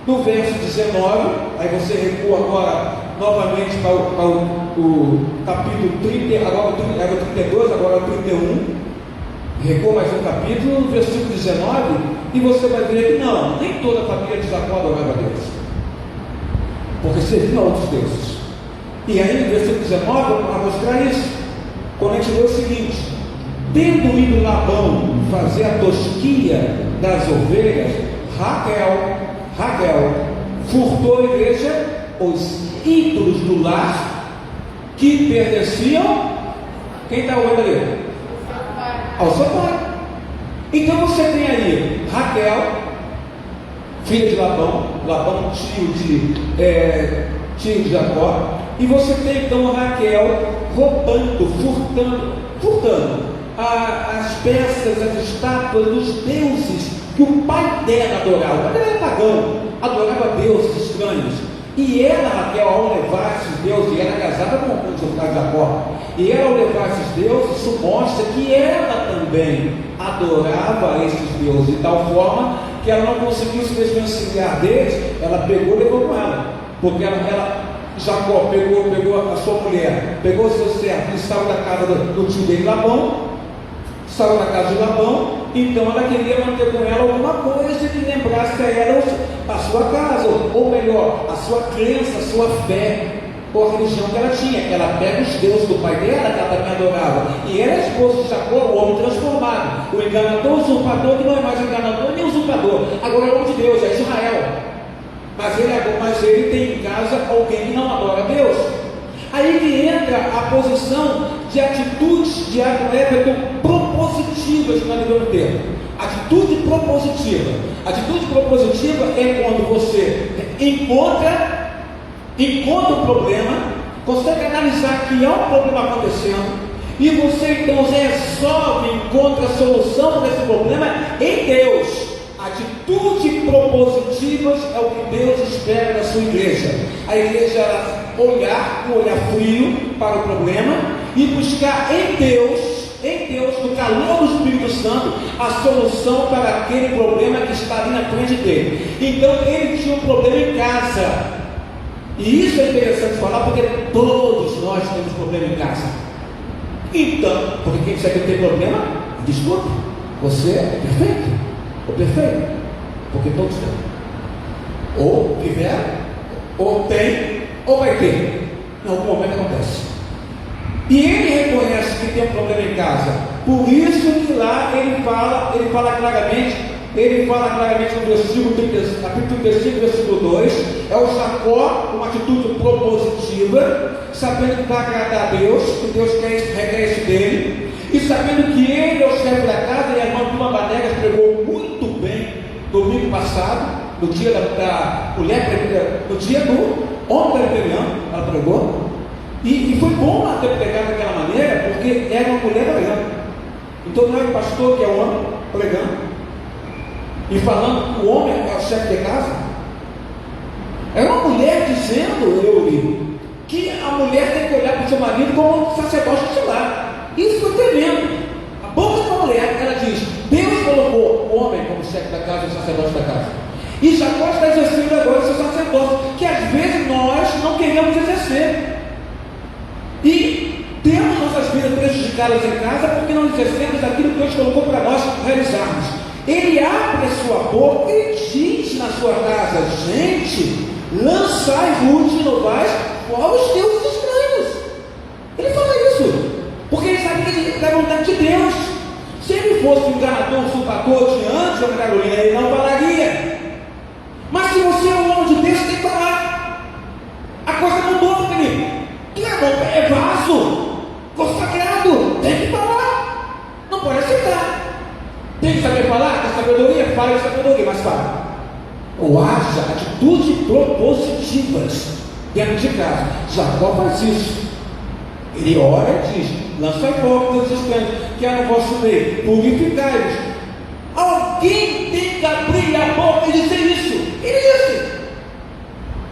no verso 19, aí você recua agora novamente para o capítulo 30, agora era o 32, agora o 31, recua mais um capítulo, no versículo 19, e você vai ver que não, nem toda a família de Jacó adorava a Deus, porque serviam a outros deuses. E aí no versículo 19, para mostrar isso, quando a gente lê o seguinte: tendo ido Labão fazer a tosquia das ovelhas, Raquel furtou, igreja, os ídolos do lar que pertenciam, quem está ouvindo ali? Ao seu pai. Então você tem aí Raquel, filha de Labão, tio de Jacó, e você tem então Raquel roubando, furtando as peças, as estátuas dos deuses que o pai dela adorava. Ela era pagão, adorava deuses estranhos. E ela, Raquel, ao levar esses deuses, e ela é casada com o pai de Jacó, e ela, ao levar esses deuses, isso mostra que ela também adorava esses deuses, de tal forma que ela não conseguiu se desvencilhar deles. Ela pegou e levou com ela, porque Jacó pegou a sua mulher, pegou o seu servo e saiu da casa do tio dele, Labão, saiu da casa de Labão. Então ela queria manter com ela alguma coisa que lembrasse a ela a sua casa, ou melhor, a sua crença, a sua fé, ou a religião que ela tinha. Ela pega os deuses do pai dela, que ela também adorava, e ela é esposa de Jacó, o homem transformado, o enganador, o usurpador, que não é mais enganador nem usurpador, agora é o homem de Deus, é Israel. Mas ele tem em casa alguém que não adora a Deus. Aí que entra a posição de atitudes de Everton propositivas, que nós devemos ter. Atitude propositiva. Atitude propositiva é quando você encontra o problema, consegue analisar que há um problema acontecendo, e você então resolve, encontra a solução desse problema em Deus. Atitudes propositivas é o que Deus espera da sua igreja. A igreja olhar com um olhar frio para o problema e buscar em Deus, no calor do Espírito Santo, a solução para aquele problema que está ali na frente dele. Então ele tinha um problema em casa, e isso é interessante falar, porque todos nós temos problema em casa. Então, porque quem disser que tem problema, desculpe, você é perfeito, ou perfeito, porque todos têm. Ou tiveram, ou tem, ou vai ter. Em algum momento acontece. E ele reconhece que tem um problema em casa. Por isso que lá ele fala claramente no versículo 30, capítulo 35, versículo 2, é o Jacó com uma atitude propositiva, sabendo que vai agradar a Deus, que Deus requer isso dele, e sabendo que ele é o chefe da casa, e a irmã Vilma Banegas pregou muito bem domingo passado, no dia da mulher, no dia do homem presbiteriano, ela pregou, e foi bom ela ter pregado daquela maneira, porque era uma mulher pregando. Então não é o pastor que é o homem pregando e falando que o homem é o chefe de casa. É uma mulher dizendo, eu li, que a mulher tem que olhar para o seu marido como sacerdote titular. Isso foi tremendo. A boca de uma mulher, ela diz: Deus colocou o homem como chefe da casa e o sacerdote da casa. E Jacó está exercendo agora o seu sacerdócio, que às vezes nós não queremos exercer. E temos nossas vidas prejudicadas em casa porque não exercemos aquilo que Deus colocou para nós realizarmos. Ele abre a sua boca e diz na sua casa: gente, lançai Ruth e Novais fora os deuses estranhos. Ele fala isso, porque ele sabe que ele é da vontade de Deus. Se ele fosse um enganador, um usurpador diante da Carolina, ele não falaria. Mas se você é um homem de Deus, você tem que falar. A coisa mudou, Felipe. Que é vaso consagrado, tem que falar. Não pode aceitar. Tem que saber falar, tem sabedoria, fala de sabedoria, mas fala. Ou haja atitudes propositivas dentro de casa. Jacó faz isso. Ele ora e diz: lançai fora os estranhos, que há no vosso meio, purificai-os. Alguém tem que abrir a boca e dizer isso. Ele disse.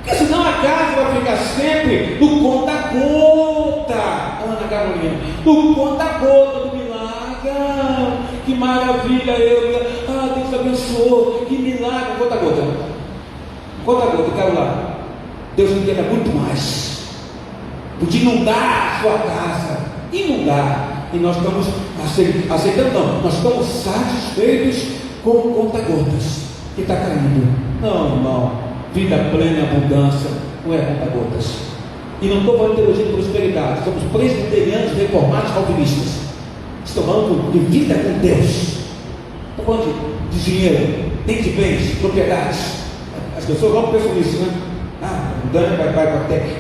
Porque senão a casa vai ficar sempre no conta-gota, Ana Carolina, no conta-gota do milagre. Que maravilha, Deus abençoou, que milagre, conta-gota, eu quero lá. Deus me quer muito mais, podia inundar a sua casa, inundar, e nós estamos aceitando, não, nós estamos satisfeitos com conta-gotas que está caindo. Não, irmão, vida plena e abundância não é conta-gotas. E não estou falando de teologia de prosperidade, somos presbiterianos reformados calvinistas. Estou falando de vida com Deus. Estou falando de dinheiro, nem de bens, propriedades. As pessoas logo pensam nisso, né? O dano é para ter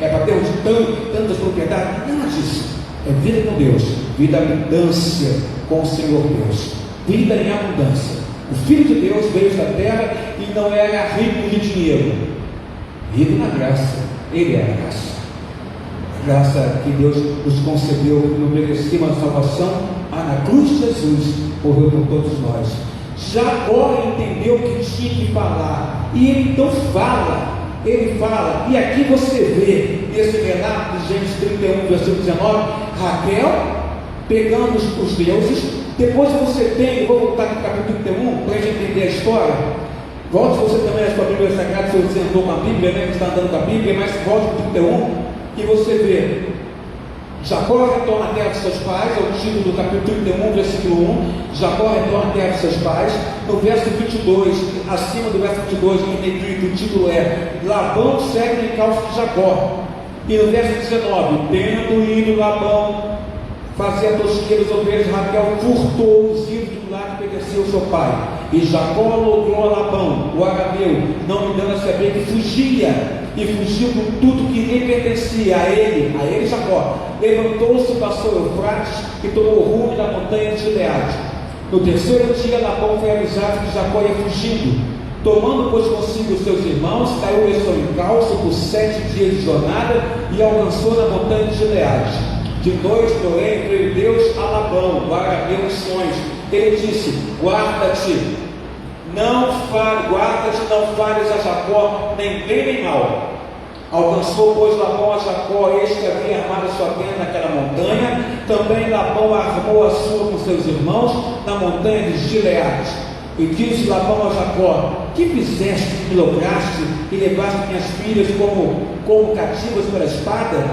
tantas propriedades. Nada disso. É vida com Deus, vida em abundância com o Senhor Deus. Vida em abundância. O Filho de Deus veio da terra e não era rico de dinheiro. Rico na graça. Ele é a graça. A graça que Deus nos concedeu, que não merecíamos a salvação. Na cruz de Jesus morreu por todos nós. Jacó entendeu que tinha que falar, e ele então ele fala, e aqui você vê nesse relato de Gênesis 31, versículo 19, Raquel pegando os deuses. Depois você tem, eu vou voltar para o capítulo 31 para a gente entender a história. Volte você também a sua Bíblia Sagrada, se você andou com a Bíblia, né, que está andando com a Bíblia, mas volte para o 31 e você vê Jacó retorna à terra de seus pais, é o título do capítulo 31, versículo 1. Jacó retorna à terra de seus pais. No verso 22, acima do verso 22, em negrito, o título é: Labão segue no encalço de Jacó. E no verso 19, tendo ido Labão fazer tosqueira as ovelhas, Raquel furtou os ídolos do lado que pertencia ao seu pai. E Jacó logrou a Labão, o arameu, não me dando a saber que fugia. E fugiu com tudo que lhe pertencia a ele Jacó. Levantou-se, passou o Eufrates e tomou o rumo da montanha de Gileade. No terceiro dia, Labão foi avisado que Jacó ia fugindo. Tomando, pois, consigo os seus irmãos, caiu em seu encalço por 7 dias de jornada e alcançou na montanha de Gileade. De noite, porém, veio Deus a Labão, o arameu, em sonhos. Ele disse: guarda-te, não fales a Jacó, nem bem nem mal. Alcançou, pois, Labão a Jacó, este que havia armado a sua tenda naquela montanha. Também Labão armou a sua com seus irmãos na montanha de Gileade. E disse Labão a Jacó: que fizeste que me lograste e levaste minhas filhas como cativas pela espada?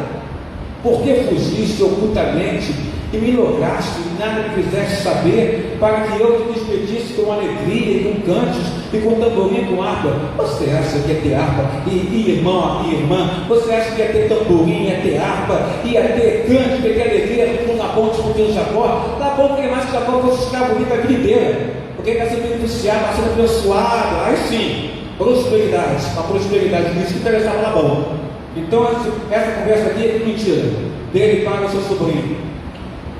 Por que fugiste ocultamente e me lograste, e nada me fizeste saber, para que eu te despedisse com alegria, e com cantos, e com tamborim, e com harpa. Você acha que ia ter harpa, e irmão e irmã, você acha que ia ter tamborim, ia ter harpa, ia ter cântico, ia ter alegria, com Labão discutindo Jacó? Labão queria mais que Jacó fosse escravo rico a vida inteira, porque ele está sendo beneficiado, está sendo abençoado. Aí sim, prosperidade, a prosperidade disso que interessava Labão. Então essa conversa aqui é mentira, dele para o seu sobrinho.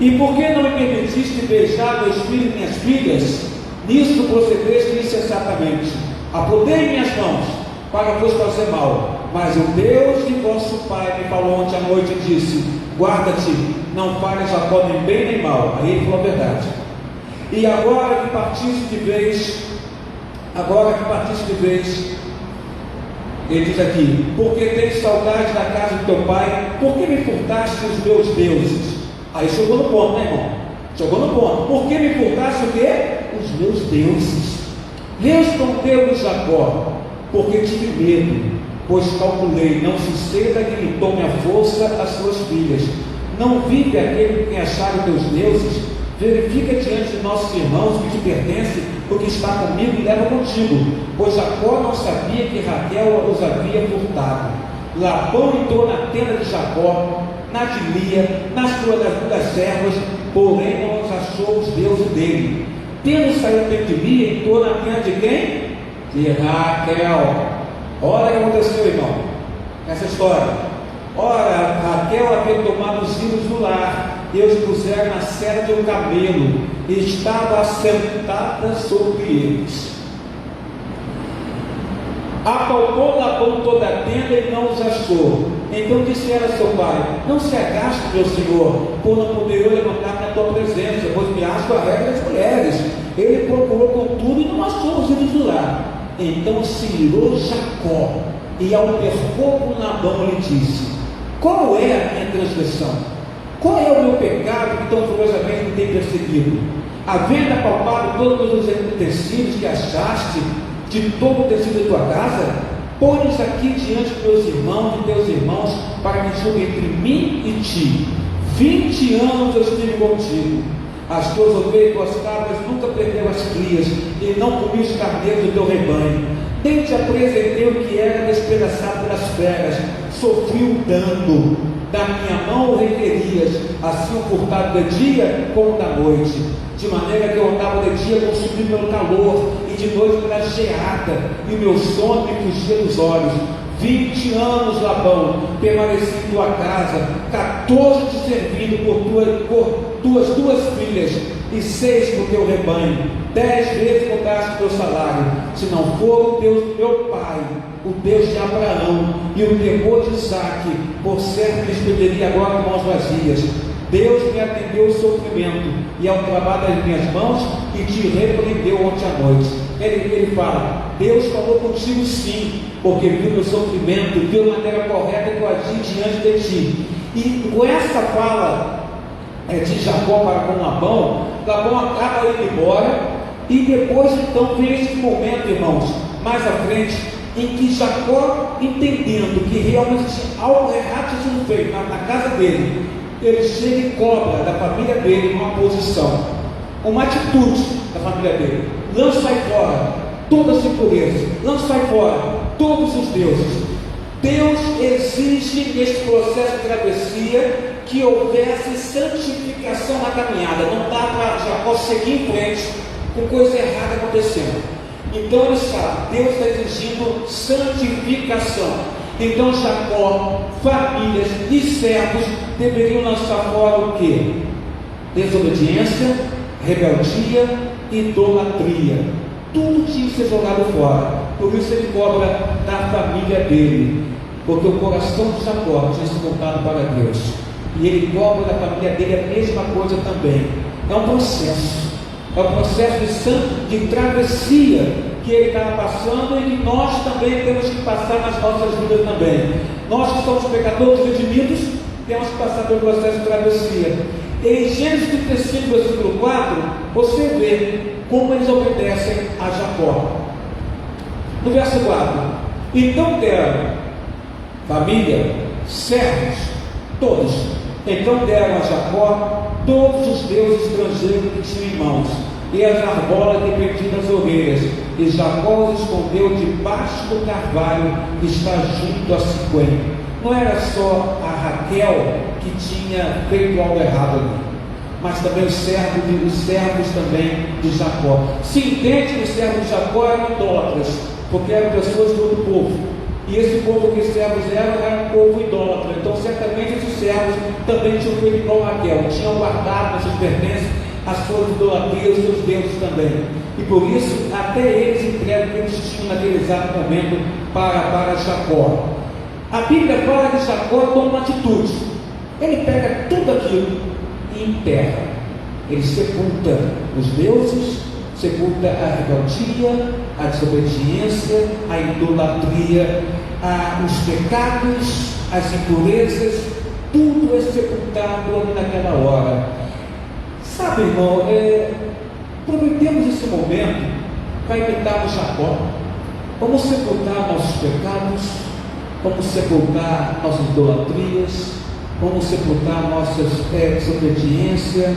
E por que não me permitiste beijar meus filhos e minhas filhas? Nisso procedeste insensatamente. Apodei minhas mãos para vos fazer mal. Mas o Deus de vosso pai me falou ontem à noite e disse: guarda-te, não fales Jacó nem bem nem mal. Aí ele falou a verdade. E agora que partiste de vez, ele diz aqui: porque tens saudade da casa do teu pai, por que me furtaste os meus deuses? Aí chegou no ponto, né, irmão? Chegou no ponto. Por que me furtaste o quê? Os meus deuses. Respondeu-lhe Jacó: porque tive medo, pois calculei, não se ceda que me tome a força as suas filhas. Não vive aquele que tem achado teus deuses? Verifica diante de nossos irmãos que te pertence, o que está comigo e leva contigo. Pois Jacó não sabia que Raquel os havia furtado. Labão entrou na tenda de Jacó, na de Lia, nas duas servas, porém não os achou os deuses dele. Tendo saído da de Lia, entrou na tenda de quem? De Raquel. Olha o que aconteceu, irmão, essa história. Ora, Raquel havia tomado os filhos do lar, e os puseram na sela de um camelo, e estava assentada sobre eles. Apalpou Labão toda a tenda e não os achou. Então disse ela a seu pai: não se agaste, meu senhor, por não poder eu levantar na tua presença, pois me acho a regra das mulheres. Ele procurou com tudo e não achou os filhos do lar. Então se irou Jacó, e ao ter fogo Labão lhe disse: qual é a minha transgressão? Qual é o meu pecado que tão furiosamente me tem perseguido? Havendo apalpado todos os utensílios que achaste de todo o tecido de tua casa, põe-nos aqui diante de meus irmãos e teus irmãos, para que julgue entre mim e ti. 20 anos eu estive contigo. As tuas ovelhas e tuas cabras nunca perderam as crias, e não comi os carneiros do teu rebanho. Nem te apresentei o que era despedaçado pelas feras. Sofri o dano, da minha mão o requerias, assim o furtado de dia como da noite. De maneira que eu andava de dia consumido pelo calor, e de noite pela geada, e o meu sono me fugia dos olhos. 20 anos, Labão, permaneci em tua casa, 14 te servindo por tuas duas filhas, e 6 por teu rebanho. 10 vezes mudaste teu salário. Se não for o Deus do meu pai, o Deus de Abraão e o temor de Isaque, por certo lhes pediria agora mãos vazias. Deus me atendeu o sofrimento e ao trabalho das minhas mãos, e te repreendeu ontem à noite. Ele fala: Deus falou contigo sim, porque viu meu sofrimento, viu a maneira correta que eu agi diante de ti. E com essa fala de Jacó para com Labão, Labão acaba indo embora, e depois então vem esse momento, irmãos, mais à frente, em que Jacó, entendendo que realmente algo errado tinha sido feito na casa dele, ele chega e cobra da família dele uma posição, uma atitude da família dele: lança fora toda a impureza, lança fora todos os deuses. Deus exige neste processo de travessia que houvesse santificação na caminhada. Não dá para Jacó seguir em frente com coisa errada acontecendo. Então ele sabe, Deus está exigindo santificação. Então Jacó, famílias e servos deveriam lançar fora o que? Desobediência, rebeldia, idolatria. Tudo tinha que ser jogado fora. Por isso ele cobra da família dele, porque o coração de Jacó tinha se voltado para Deus, e ele cobra da família dele a mesma coisa também. É um processo, de travessia que ele estava passando, e que nós também temos que passar nas nossas vidas também. Nós que somos pecadores redimidos, temos que passar pelo processo de travessia. Em Gênesis 35, versículo 4, você vê como eles obedecem a Jacó. No verso 4: então deram família, servos, todos, Então deram a Jacó todos os deuses estrangeiros que tinham em mãos, e as argolas de perdidas orelhas, e Jacó os escondeu debaixo do carvalho que está junto a Siquém. Não era só a Raquel que tinha feito algo errado ali, mas também os servos também de Jacó. Se entende que os servos de Jacó eram idólatras, porque eram pessoas do outro povo. E esse povo que os servos eram era um povo idólatra. Então certamente esses servos também tinham feito igual Raquel, tinham guardado nas suas pertences as suas idolatrias, os seus deuses também. E por isso até eles entregam o que eles tinham naquele exato momento para Jacó. A Bíblia fala que Jacó toma uma atitude. Ele pega tudo aquilo e enterra. Ele sepulta os deuses, sepulta a rebeldia, a desobediência, a idolatria, os pecados, as impurezas, tudo é sepultado ali naquela hora. Sabe, irmão, aproveitemos esse momento para imitarmos Jacó. Vamos sepultar nossos pecados, vamos sepultar nossas idolatrias, vamos sepultar nossa desobediência,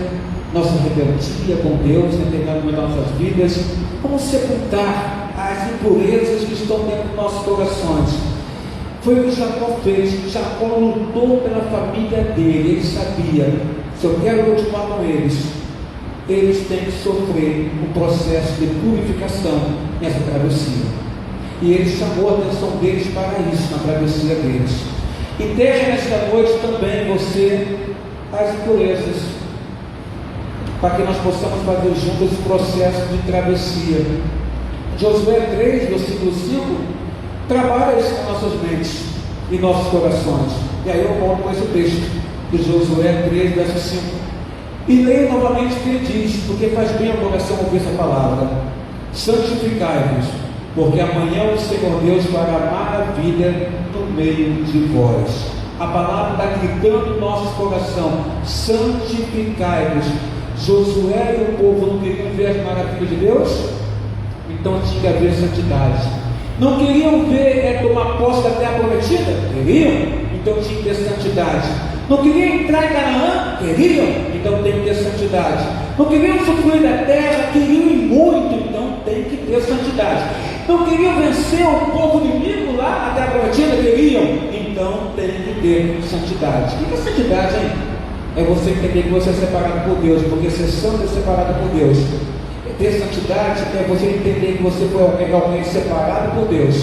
nossa rebeldia com Deus em determinado momento das nossas vidas. Vamos sepultar as impurezas que estão dentro dos nossos corações. Foi o que Jacó fez. Jacó lutou pela família dele. Ele sabia, se eu quero continuar com eles têm que sofrer um processo de purificação nessa travessia. E ele chamou a atenção deles para isso, na travessia deles. E deixa nesta noite também você as impurezas, para que nós possamos fazer juntos esse processo de travessia. Josué 3, versículo 5, trabalha isso com nossas mentes e nossos corações. E aí eu volto com esse texto de Josué 3, verso 5. E leio novamente o que ele diz, porque faz bem ao coração ouvir essa palavra. Santificai-vos, porque amanhã o Senhor Deus fará maravilha no meio de vós. A palavra está gritando no nosso coração: santificai-vos. Josué e o povo não queriam ver as maravilhas de Deus? Então tinha que haver santidade. Não queriam ver tomar posse da terra prometida? Queriam? Então tinha que ter santidade. Não queriam entrar em Canaã? Queriam? Então tem que ter santidade. Não queriam usufruir da terra? Queriam e muito, então tem que ter santidade. Não queriam vencer o povo inimigo lá na terra prometida? Queriam? Então tem que ter santidade. O que é santidade, hein? É você entender que você é separado por Deus, porque ser santo é separado por Deus. Ter santidade é você entender que você foi realmente separado por Deus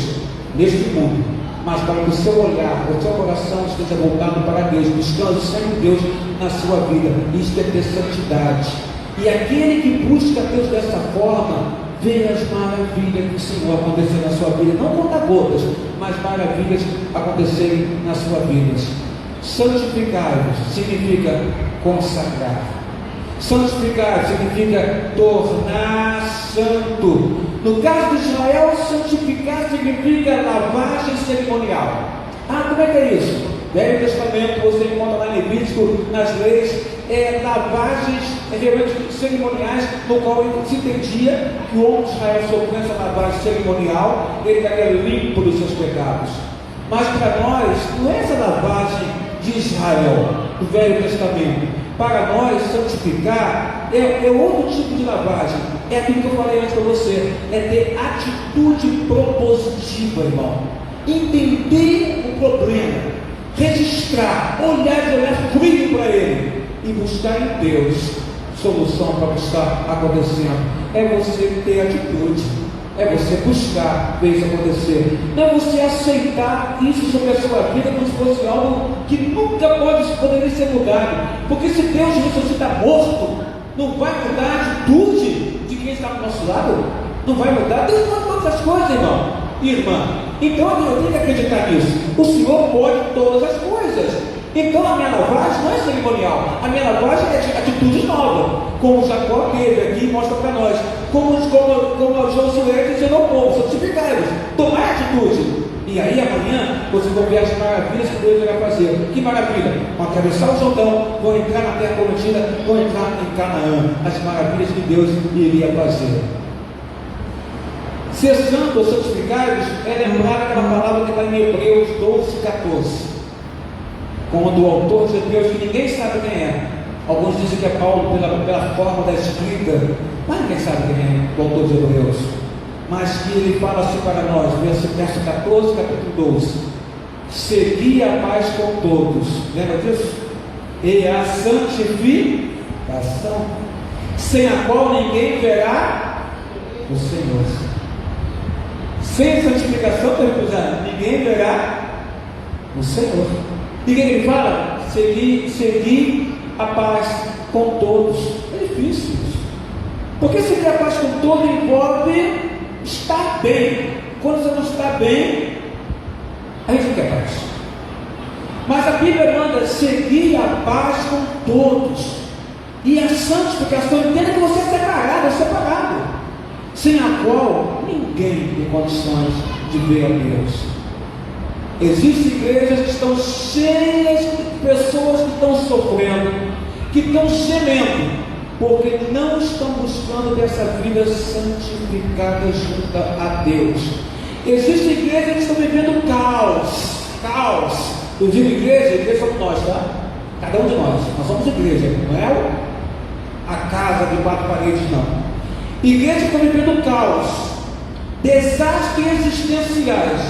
neste mundo, mas para que o seu olhar, o seu coração esteja voltado para Deus, buscando sempre Deus na sua vida. Isso é ter santidade. E aquele que busca Deus dessa forma, vê as maravilhas do Senhor acontecer na sua vida, não conta-gotas, mas maravilhas acontecerem na sua vida. Santificar-vos significa consagrar. Santificar significa tornar santo. No caso de Israel, santificar significa lavagem cerimonial. Como é que é isso? Velho Testamento, você encontra lá em Levítico, nas leis, lavagens realmente cerimoniais, no qual se entendia que o homem de Israel sofreu essa lavagem cerimonial, ele estaria limpo dos seus pecados. Mas para nós, não é essa lavagem de Israel, do Velho Testamento. Para nós, santificar é outro tipo de lavagem. É aquilo que eu falei antes para você. É ter atitude propositiva, irmão. Entender o problema, registrar, olhar frio para ele e buscar em Deus solução para o que está acontecendo. É você ter atitude. É você buscar ver isso acontecer. Não é você aceitar isso sobre a sua vida como se fosse algo que nunca poderia ser mudado. Porque se Deus ressuscita morto, não vai mudar a atitude de quem está do nosso lado? Não vai mudar? Deus pode todas as coisas, irmão e irmã. Então eu tenho que acreditar nisso. O Senhor pode todas as coisas. Então a minha lavagem não é cerimonial. A minha lavagem é de atitude nova. Como Jacó teve aqui, mostra para nós. Como Josué dizendo ao povo: santificai-vos, tomai atitude. E aí amanhã vocês vão ver as maravilhas que Deus irá fazer. Que maravilha! Vão atravessar o Jordão, vão entrar na terra prometida, vão entrar em Canaã. As maravilhas que Deus iria fazer. Ser santo ou santificai-vos é lembrar aquela palavra que está em Hebreus 12, 14. quando o autor de Hebreus, que ninguém sabe quem é, alguns dizem que é Paulo pela forma da escrita, mas ninguém sabe quem é o autor de Hebreus, mas que ele fala assim para nós, verso 14, capítulo 12: segui a paz com todos, lembra disso? E a santificação, sem a qual ninguém verá o Senhor. Sem santificação, ninguém verá o Senhor. E que ele fala? Seguir a paz com todos. É difícil isso. Porque seguir a paz com todos envolve estar bem. Quando você não está bem, a gente não quer paz. Mas a Bíblia manda seguir a paz com todos. E a santificação, entenda que você é separado, sem a qual ninguém tem condições de ver a Deus. Existem igrejas que estão cheias de pessoas que estão sofrendo, que estão gemendo, porque não estão buscando dessa vida santificada junto a Deus. Existem igrejas que estão vivendo caos. Eu digo igreja somos nós, tá? Cada um de nós somos igreja, não é a casa de 4 paredes, não. Igrejas que estão vivendo caos, desastres existenciais,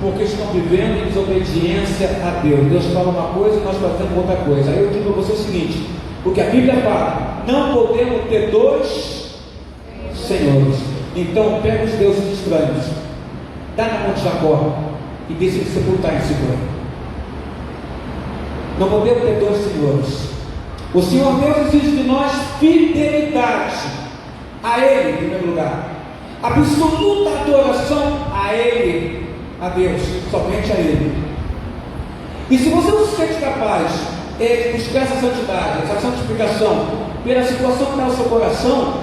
porque estão vivendo em desobediência a Deus. Deus fala uma coisa e nós fazemos outra coisa. Aí eu digo para você o seguinte: o que a Bíblia fala, não podemos ter 2 senhores. Então pega os deuses estranhos, dá na mão de Jacó e deixa ele sepultar em Siquém. Não podemos ter 2 senhores. O Senhor Deus exige de nós fidelidade a Ele, em primeiro lugar, absoluta adoração a Ele, a Deus, somente a Ele. E se você não se sente capaz de buscar essa santidade, essa santificação, pela situação que está no seu coração,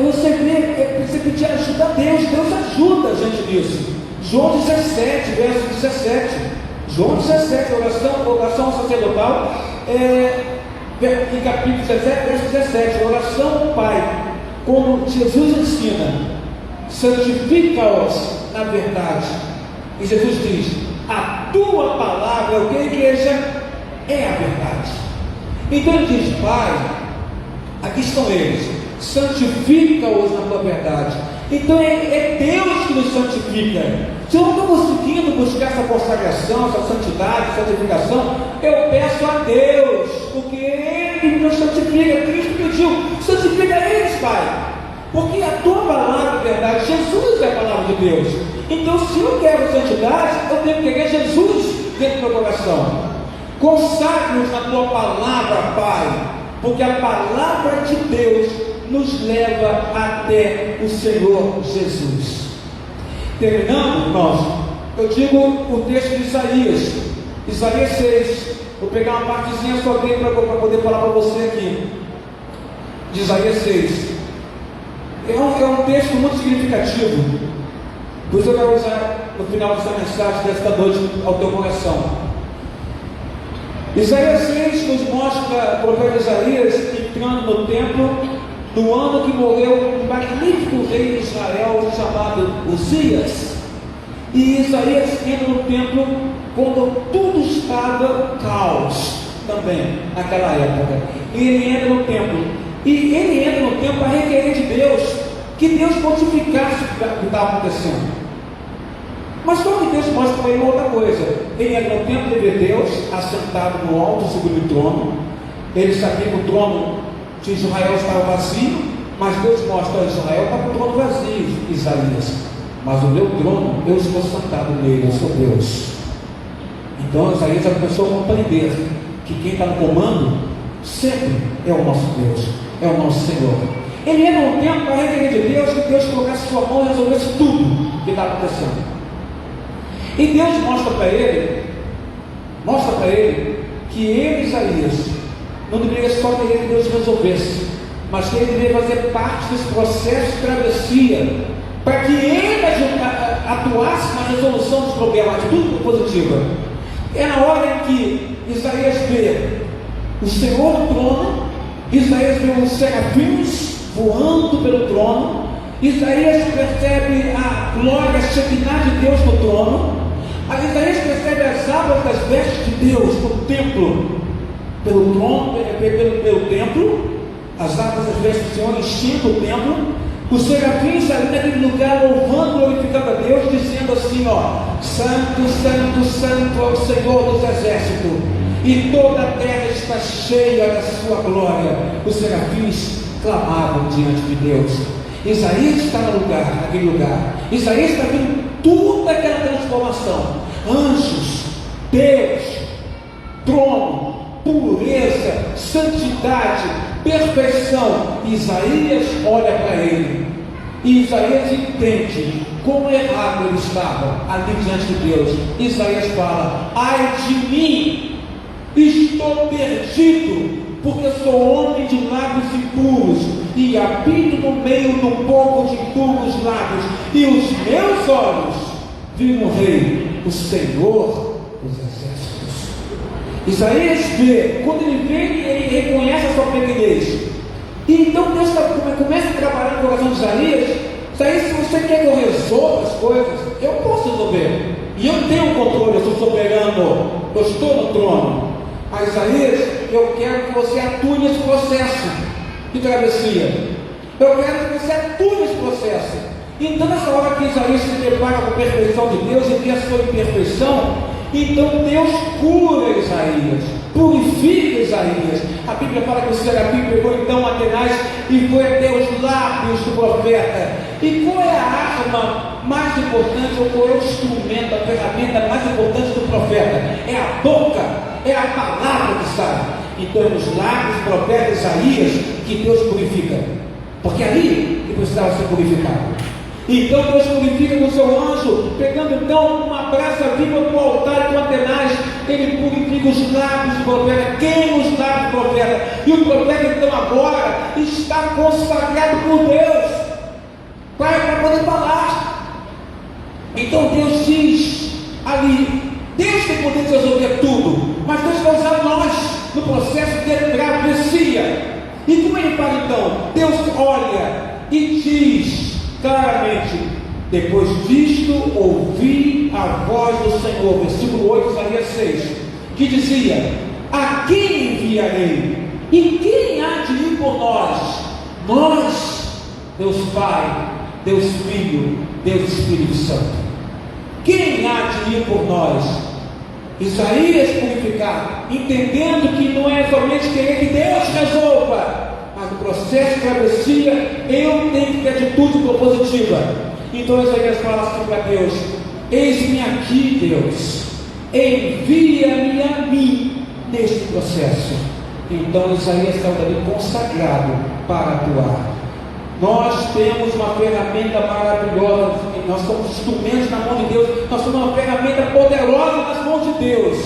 você pedir ajuda a Deus. Deus ajuda a gente nisso. João 17, verso 17. João 17, oração sacerdotal, em capítulo 17, verso 17, oração ao Pai, como Jesus ensina: santifica-os na verdade. E Jesus diz: a tua palavra, o que a igreja é a verdade. Então ele diz: Pai, aqui estão eles, santifica-os na tua verdade. Então é Deus que nos santifica. Se eu não estou conseguindo buscar essa consagração, essa santidade, essa santificação, eu peço a Deus, porque Ele nos santifica. Cristo pediu: santifica eles, Pai, porque a tua palavra é verdade. Jesus é a palavra de Deus. Então, se eu quero santidade, eu tenho que querer Jesus dentro do meu coração. Consagre-nos na tua palavra, Pai, porque a palavra de Deus nos leva até o Senhor Jesus. Terminando, irmãos, eu digo o texto de Isaías 6. Vou pegar uma partezinha só dele para poder falar para você aqui. De Isaías 6. É um texto muito significativo. Por isso eu quero usar no final dessa mensagem desta noite ao teu coração. Isaías 6 nos mostra o profeta Isaías entrando no templo no ano que morreu um magnífico rei de Israel chamado Uzias. E Isaías entra no templo quando tudo estava caos também naquela época. E ele entra no templo. E ele entra no templo para requerer de Deus que Deus modificasse o que estava acontecendo. Mas só que Deus mostra para ele outra coisa. Ele entra no templo e vê Deus assentado no alto sobre o trono. Ele sabia que o trono de Israel estava vazio, mas Deus mostra: Israel está com o trono vazio, Isaías, mas o meu trono, eu estou sentado nele, eu sou Deus. Então Isaías começou a compreender que quem está no comando sempre é o nosso Deus, é o nosso Senhor. Ele entra no tempo para requerer de Deus que Deus colocasse sua mão e resolvesse tudo que está acontecendo. E Deus mostra para ele que ele, Isaías, não deveria só querer que Deus resolvesse, mas que ele deveria fazer parte desse processo de travessia, para que ele atuasse na resolução dos problemas, de tudo positiva. É na hora em que Isaías vê o Senhor no trono, Isaías vê os serafins voando pelo trono, Isaías percebe a glória, a Shekinah de Deus no trono. Isaías percebe as abas das vestes de Deus no templo, pelo trono, pelo templo, as abas das vestes do Senhor enchendo o templo, os serafins ali naquele lugar louvando, glorificando a Deus, dizendo assim, Santo, Santo, Santo é o Senhor dos exércitos, e toda a terra está cheia da sua glória. Os serafins clamavam diante de Deus. Isaías está naquele lugar. Isaías está vendo toda aquela transformação. Anjos, Deus, trono, pureza, santidade, perfeição. Isaías olha para ele. E Isaías entende como errado ele estava ali diante de Deus. Isaías fala: ai de mim, estou perdido, porque sou homem de lábios impuros, e habito no meio de um povo de impuros lábios, e os meus olhos viram o Rei, o Senhor dos exércitos. Isaías vê, quando ele vê, ele reconhece a sua pequenez. E então Deus começa a trabalhar no coração de Isaías. Isaías, se você quer que eu resolva as coisas, eu posso resolver. E eu tenho controle, eu sou soberano, eu estou no trono. Mas Isaías, eu quero que você atue nesse processo de travessia. Eu quero que você atue nesse processo. Então, nessa hora que Isaías se depara com a perfeição de Deus e vê a sua imperfeição, então Deus cura Isaías, purifica Isaías. A Bíblia fala que o serafim pegou então Atenaz e foi até os lábios do profeta. E qual é a arma mais importante, ou qual é o instrumento, a ferramenta mais importante do profeta? É a boca, é a palavra que sai. Então é nos lábios do profeta Isaías que Deus purifica, porque ali ele precisava ser purificado. Então Deus purifica com seu anjo, pegando então uma brasa viva do altar com Atenaz, ele purifica os lábios do profeta, queima os lábios do profeta, e o profeta então agora está consagrado por Deus, para poder falar. Então Deus diz ali, Deus tem poder de resolver tudo, mas Deus vai usar nós no processo de travessia. E como ele fala então? Deus olha e diz claramente: depois disto ouvi a voz do Senhor, versículo 8, Isaías 6, que dizia: a quem enviarei? E quem há de ir por nós? Nós, Deus Pai, Deus Filho, Deus Espírito Santo. Quem há de ir por nós? Isaías purificado, entendendo que não é somente querer que Deus resolva, mas no processo de travessia eu tenho que ter atitude propositiva. Então Isaías fala assim para Deus: eis-me aqui, Deus, envia-me a mim neste processo. Então Isaías está ali consagrado para atuar. Nós temos uma ferramenta maravilhosa, nós somos instrumentos na mão de Deus, nós somos uma ferramenta poderosa nas mãos de Deus,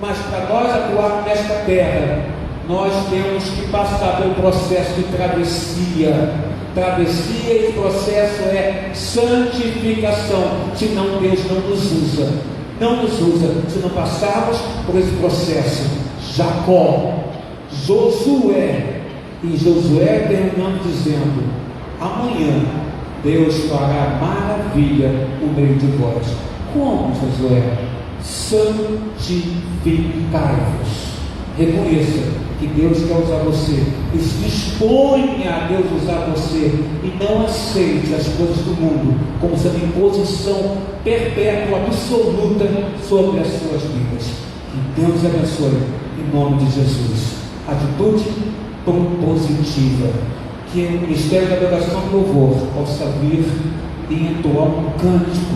mas para nós atuarmos nesta terra, nós temos que passar pelo processo de travessia. Travessia, esse processo é santificação, senão Deus não nos usa, se não passarmos por esse processo. Jacó, Josué, e Josué terminando dizendo: amanhã Deus fará maravilha no meio de vós. Como, Josué? Santificai-vos. Reconheça que Deus quer usar você, e se disponha a Deus usar você, e não aceite as coisas do mundo como sendo imposição perpétua, absoluta sobre as suas vidas. Que Deus abençoe em nome de Jesus. Atitude propositiva, que o ministério da adoração e louvor possa vir e entoar um cântico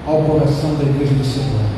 ao coração da igreja do Senhor.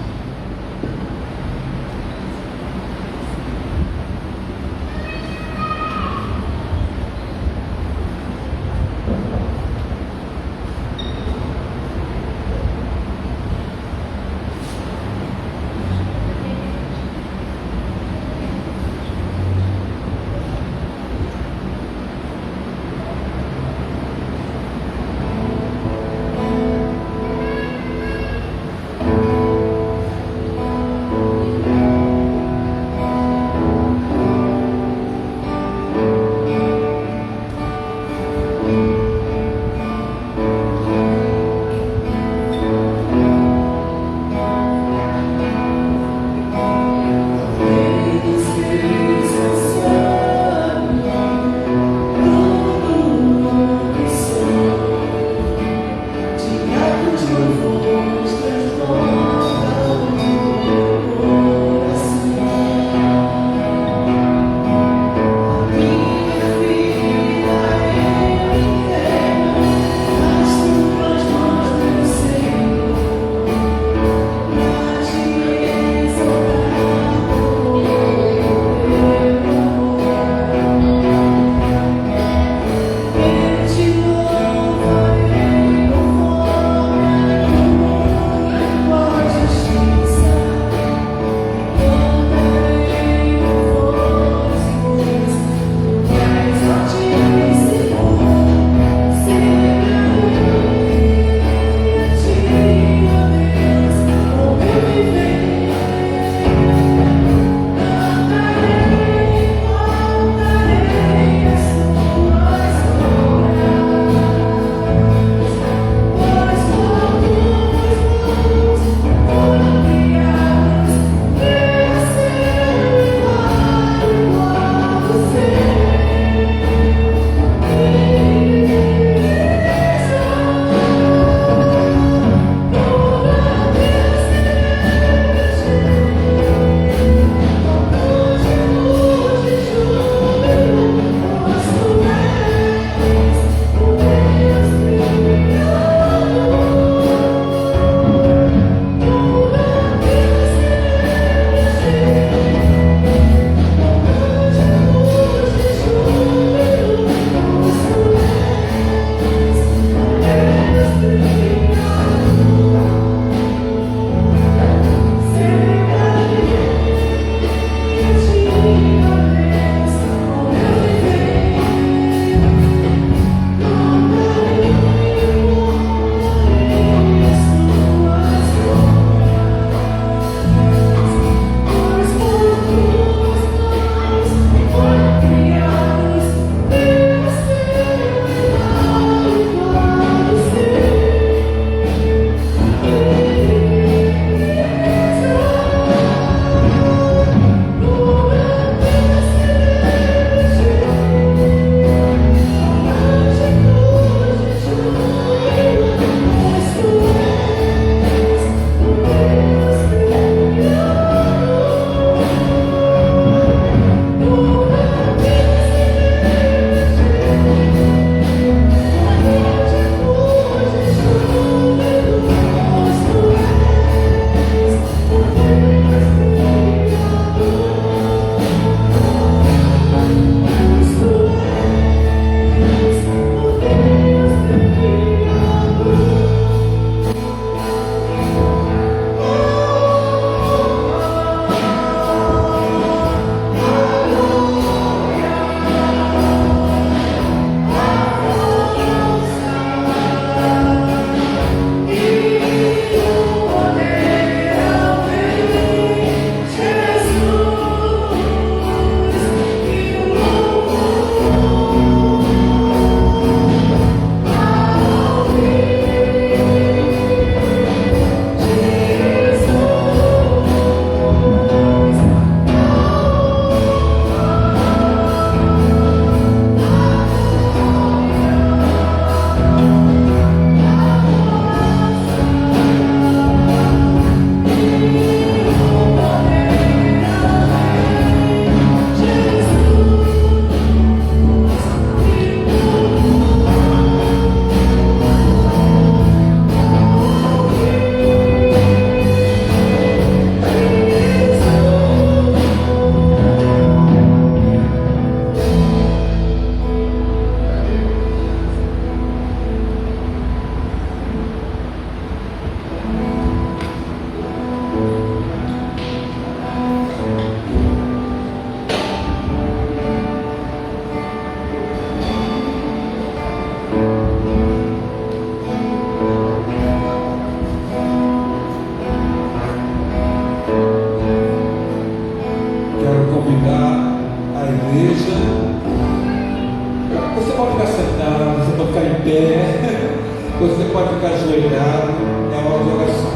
Você pode ficar ajoelhado, é a hora de oração.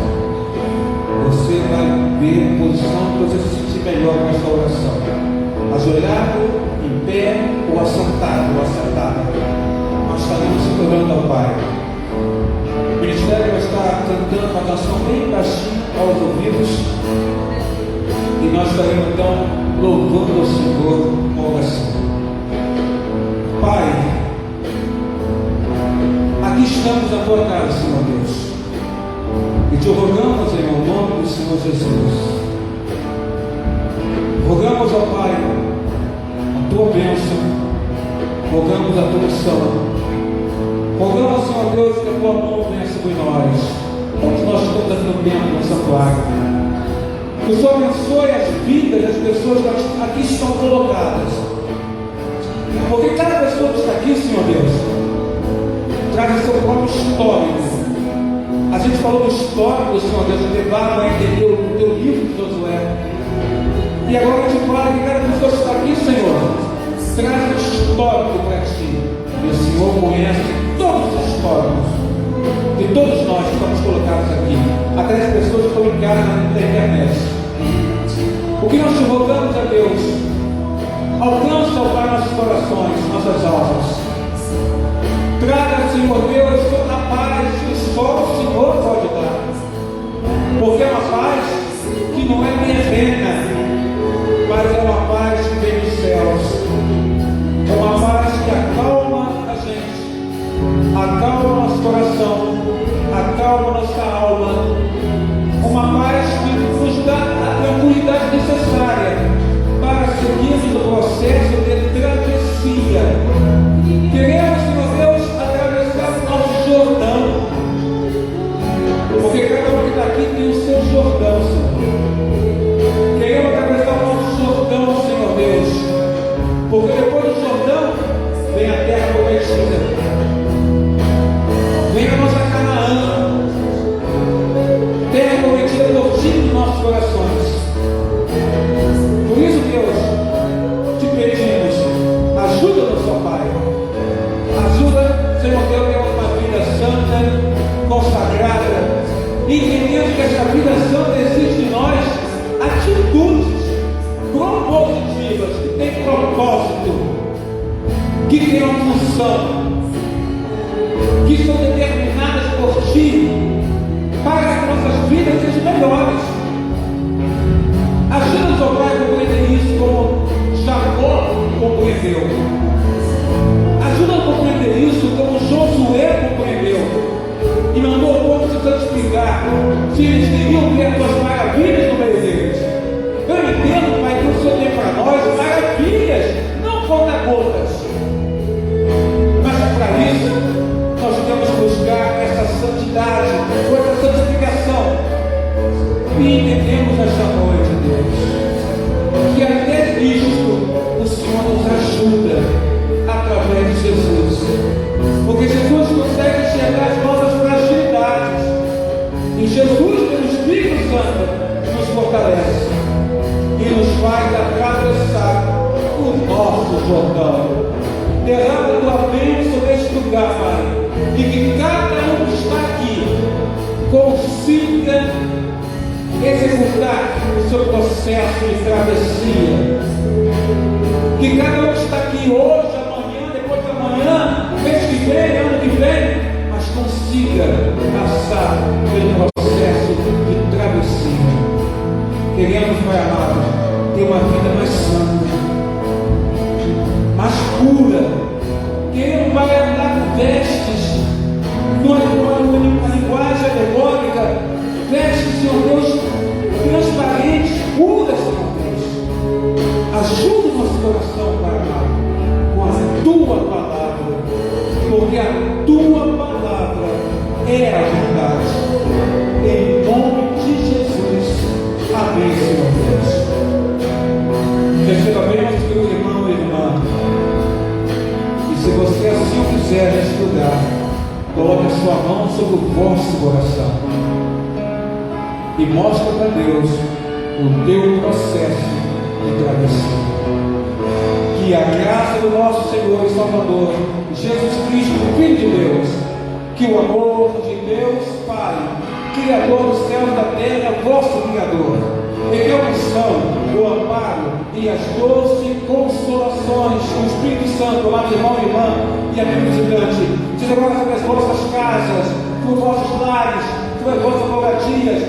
Você vai ver a posição que você se sentir melhor nessa oração. Ajoelhado, em pé ou assentado ou assentada. Nós estaremos se orando ao Pai. O ministério vai estar cantando uma canção bem baixinha aos ouvidos. E nós estaremos então louvando ao Senhor com oração. Pai, aqui estamos na tua casa, Senhor Deus, e te rogamos em nome do Senhor Jesus. Rogamos ao Pai a tua bênção, rogamos a tua unção, rogamos, Senhor Deus, que a tua mão venha sobre nós, onde nós estamos aqui no templo, no santuário. Que o Senhor abençoe as vidas das pessoas que aqui estão colocadas. Porque cada pessoa que está aqui, Senhor Deus, traz o seu próprio histórico. A gente falou do histórico, Senhor Deus, levaram a entender o teu livro de Josué. E agora a gente fala que cada pessoa que está aqui, Senhor, traz um histórico para ti. E o Senhor conhece todos os históricos de todos nós que estamos colocados aqui, até as pessoas que estão em casa na internet. O que nós te rogamos a Deus, alcança, ó Pai, nossos corações, nossas almas. Traga, Senhor Deus, toda a paz que só o Senhor pode dar. Porque é uma paz que não é terrena, mas é uma paz que vem dos céus. É uma paz que acalma a gente, acalma nosso coração, acalma nossa alma. Uma paz que nos dá a tranquilidade necessária para seguirmos o processo de travessia. Queremos, Senhor Deus, atravessar o nosso Jordão, porque cada um que está aqui tem o seu Jordão, Senhor. Queremos atravessar o nosso Jordão, Senhor Deus, porque depois do Jordão vem a terra prometida, vem a nossa Canaã, terra prometida por ti nos nossos corações. Por isso, Deus, te pedimos, ajuda-nos, ó Pai. Ajuda, Senhor Deus, a uma vida santa, consagrada, e entendendo que essa vida santa exige de nós atitudes propositivas, que têm propósito, que têm uma função, que são determinadas por ti, para que as nossas vidas sejam melhores. Ajuda-nos, ó Pai, a compreender isso como Jacó compreendeu. Ajuda-nos a compreender isso como Josué compreendeu. E mandou o povo se santificar, se eles queriam ver as tuas maravilhas no meio deles. Eu entendo, Pai, que o Senhor tem para nós maravilhas, não conta-gotas. Mas para isso, nós temos que buscar essa santidade, ou essa santificação. E entendemos esta noite, Deus, que até nisto o Senhor nos ajuda através de Jesus. Porque Jesus consegue enxergar as nossas fragilidades. E Jesus, pelo Espírito Santo, nos fortalece e nos faz atravessar o nosso Jordão. Derrama a tua bênção neste lugar, Pai, e que cada um que está aqui consiga executar o seu processo de travessia. Que cada um que está aqui hoje, amanhã, depois de amanhã, mês que vem, ano que vem, mas consiga passar pelo processo de travessia. Queremos, Pai amado, ter uma vida mais santa, mais pura. Queremos, Pai, andar com vestes, numa linguagem alegórica, vestes, Senhor Deus, transparentes, puras, Senhor Deus. Ajuda o nosso coração, Pai amado, com a tua palavra, porque a tua palavra é a verdade. Em nome de Jesus. Amém, Senhor Deus. Receba bem, meu irmão e irmã. E se você assim o fizer neste lugar, coloque a sua mão sobre o vosso coração e mostra para Deus o teu processo de travessia. Que a graça do nosso Senhor e Salvador, Jesus Cristo, Filho de Deus, que o amor de Deus Pai, Criador dos céus e da terra, vosso Criador, e que a unção, o amparo e as doces consolações do Espírito Santo, amado irmão e irmã e amigo visitante, seja agora sobre as vossas casas, sobre os vossos lares, sobre as vossas moradias,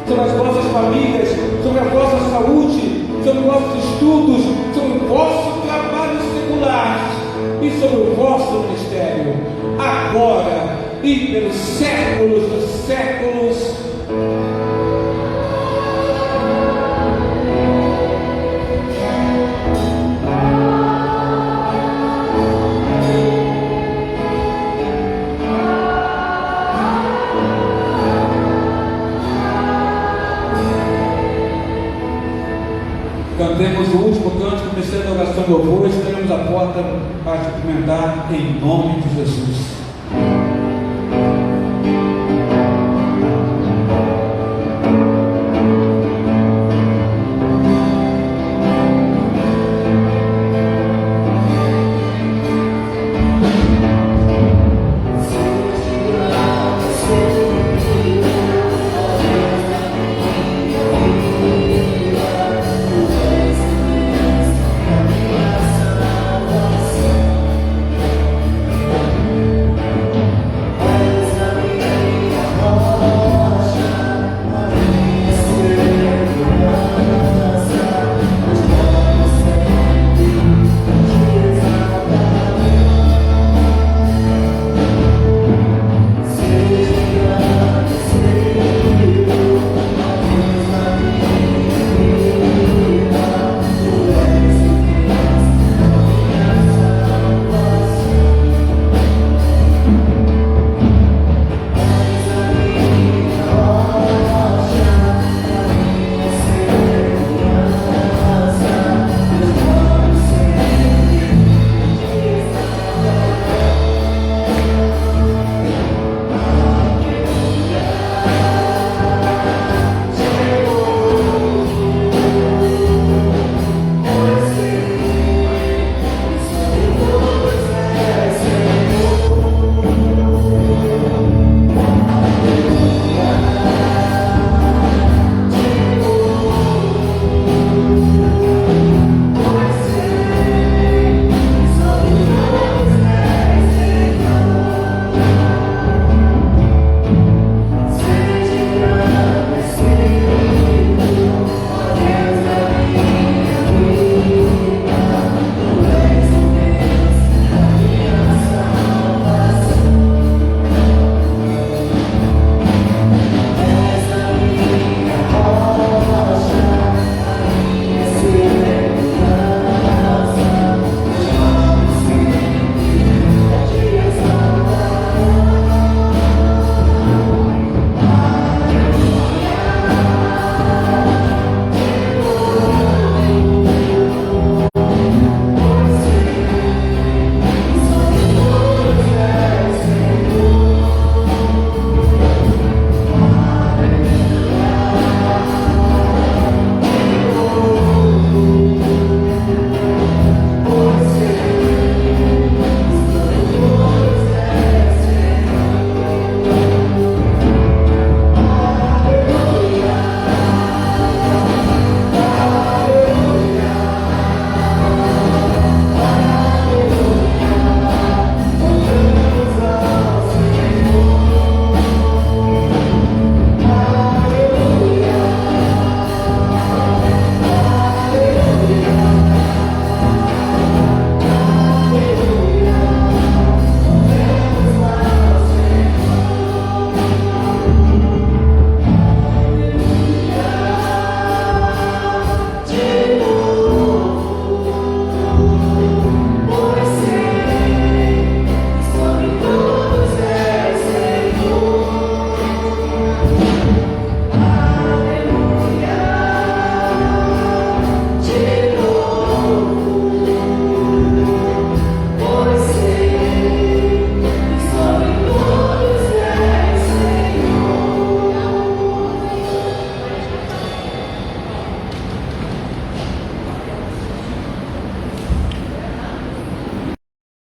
sobre as vossas famílias, sobre a vossa saúde, sobre os vossos estudos, sobre o vosso trabalho secular e sobre o vosso ministério, agora e pelos séculos dos séculos. Cantemos o último cântico, ministério da oração do louvor, estaremos à porta para cumprimentar em nome de Jesus.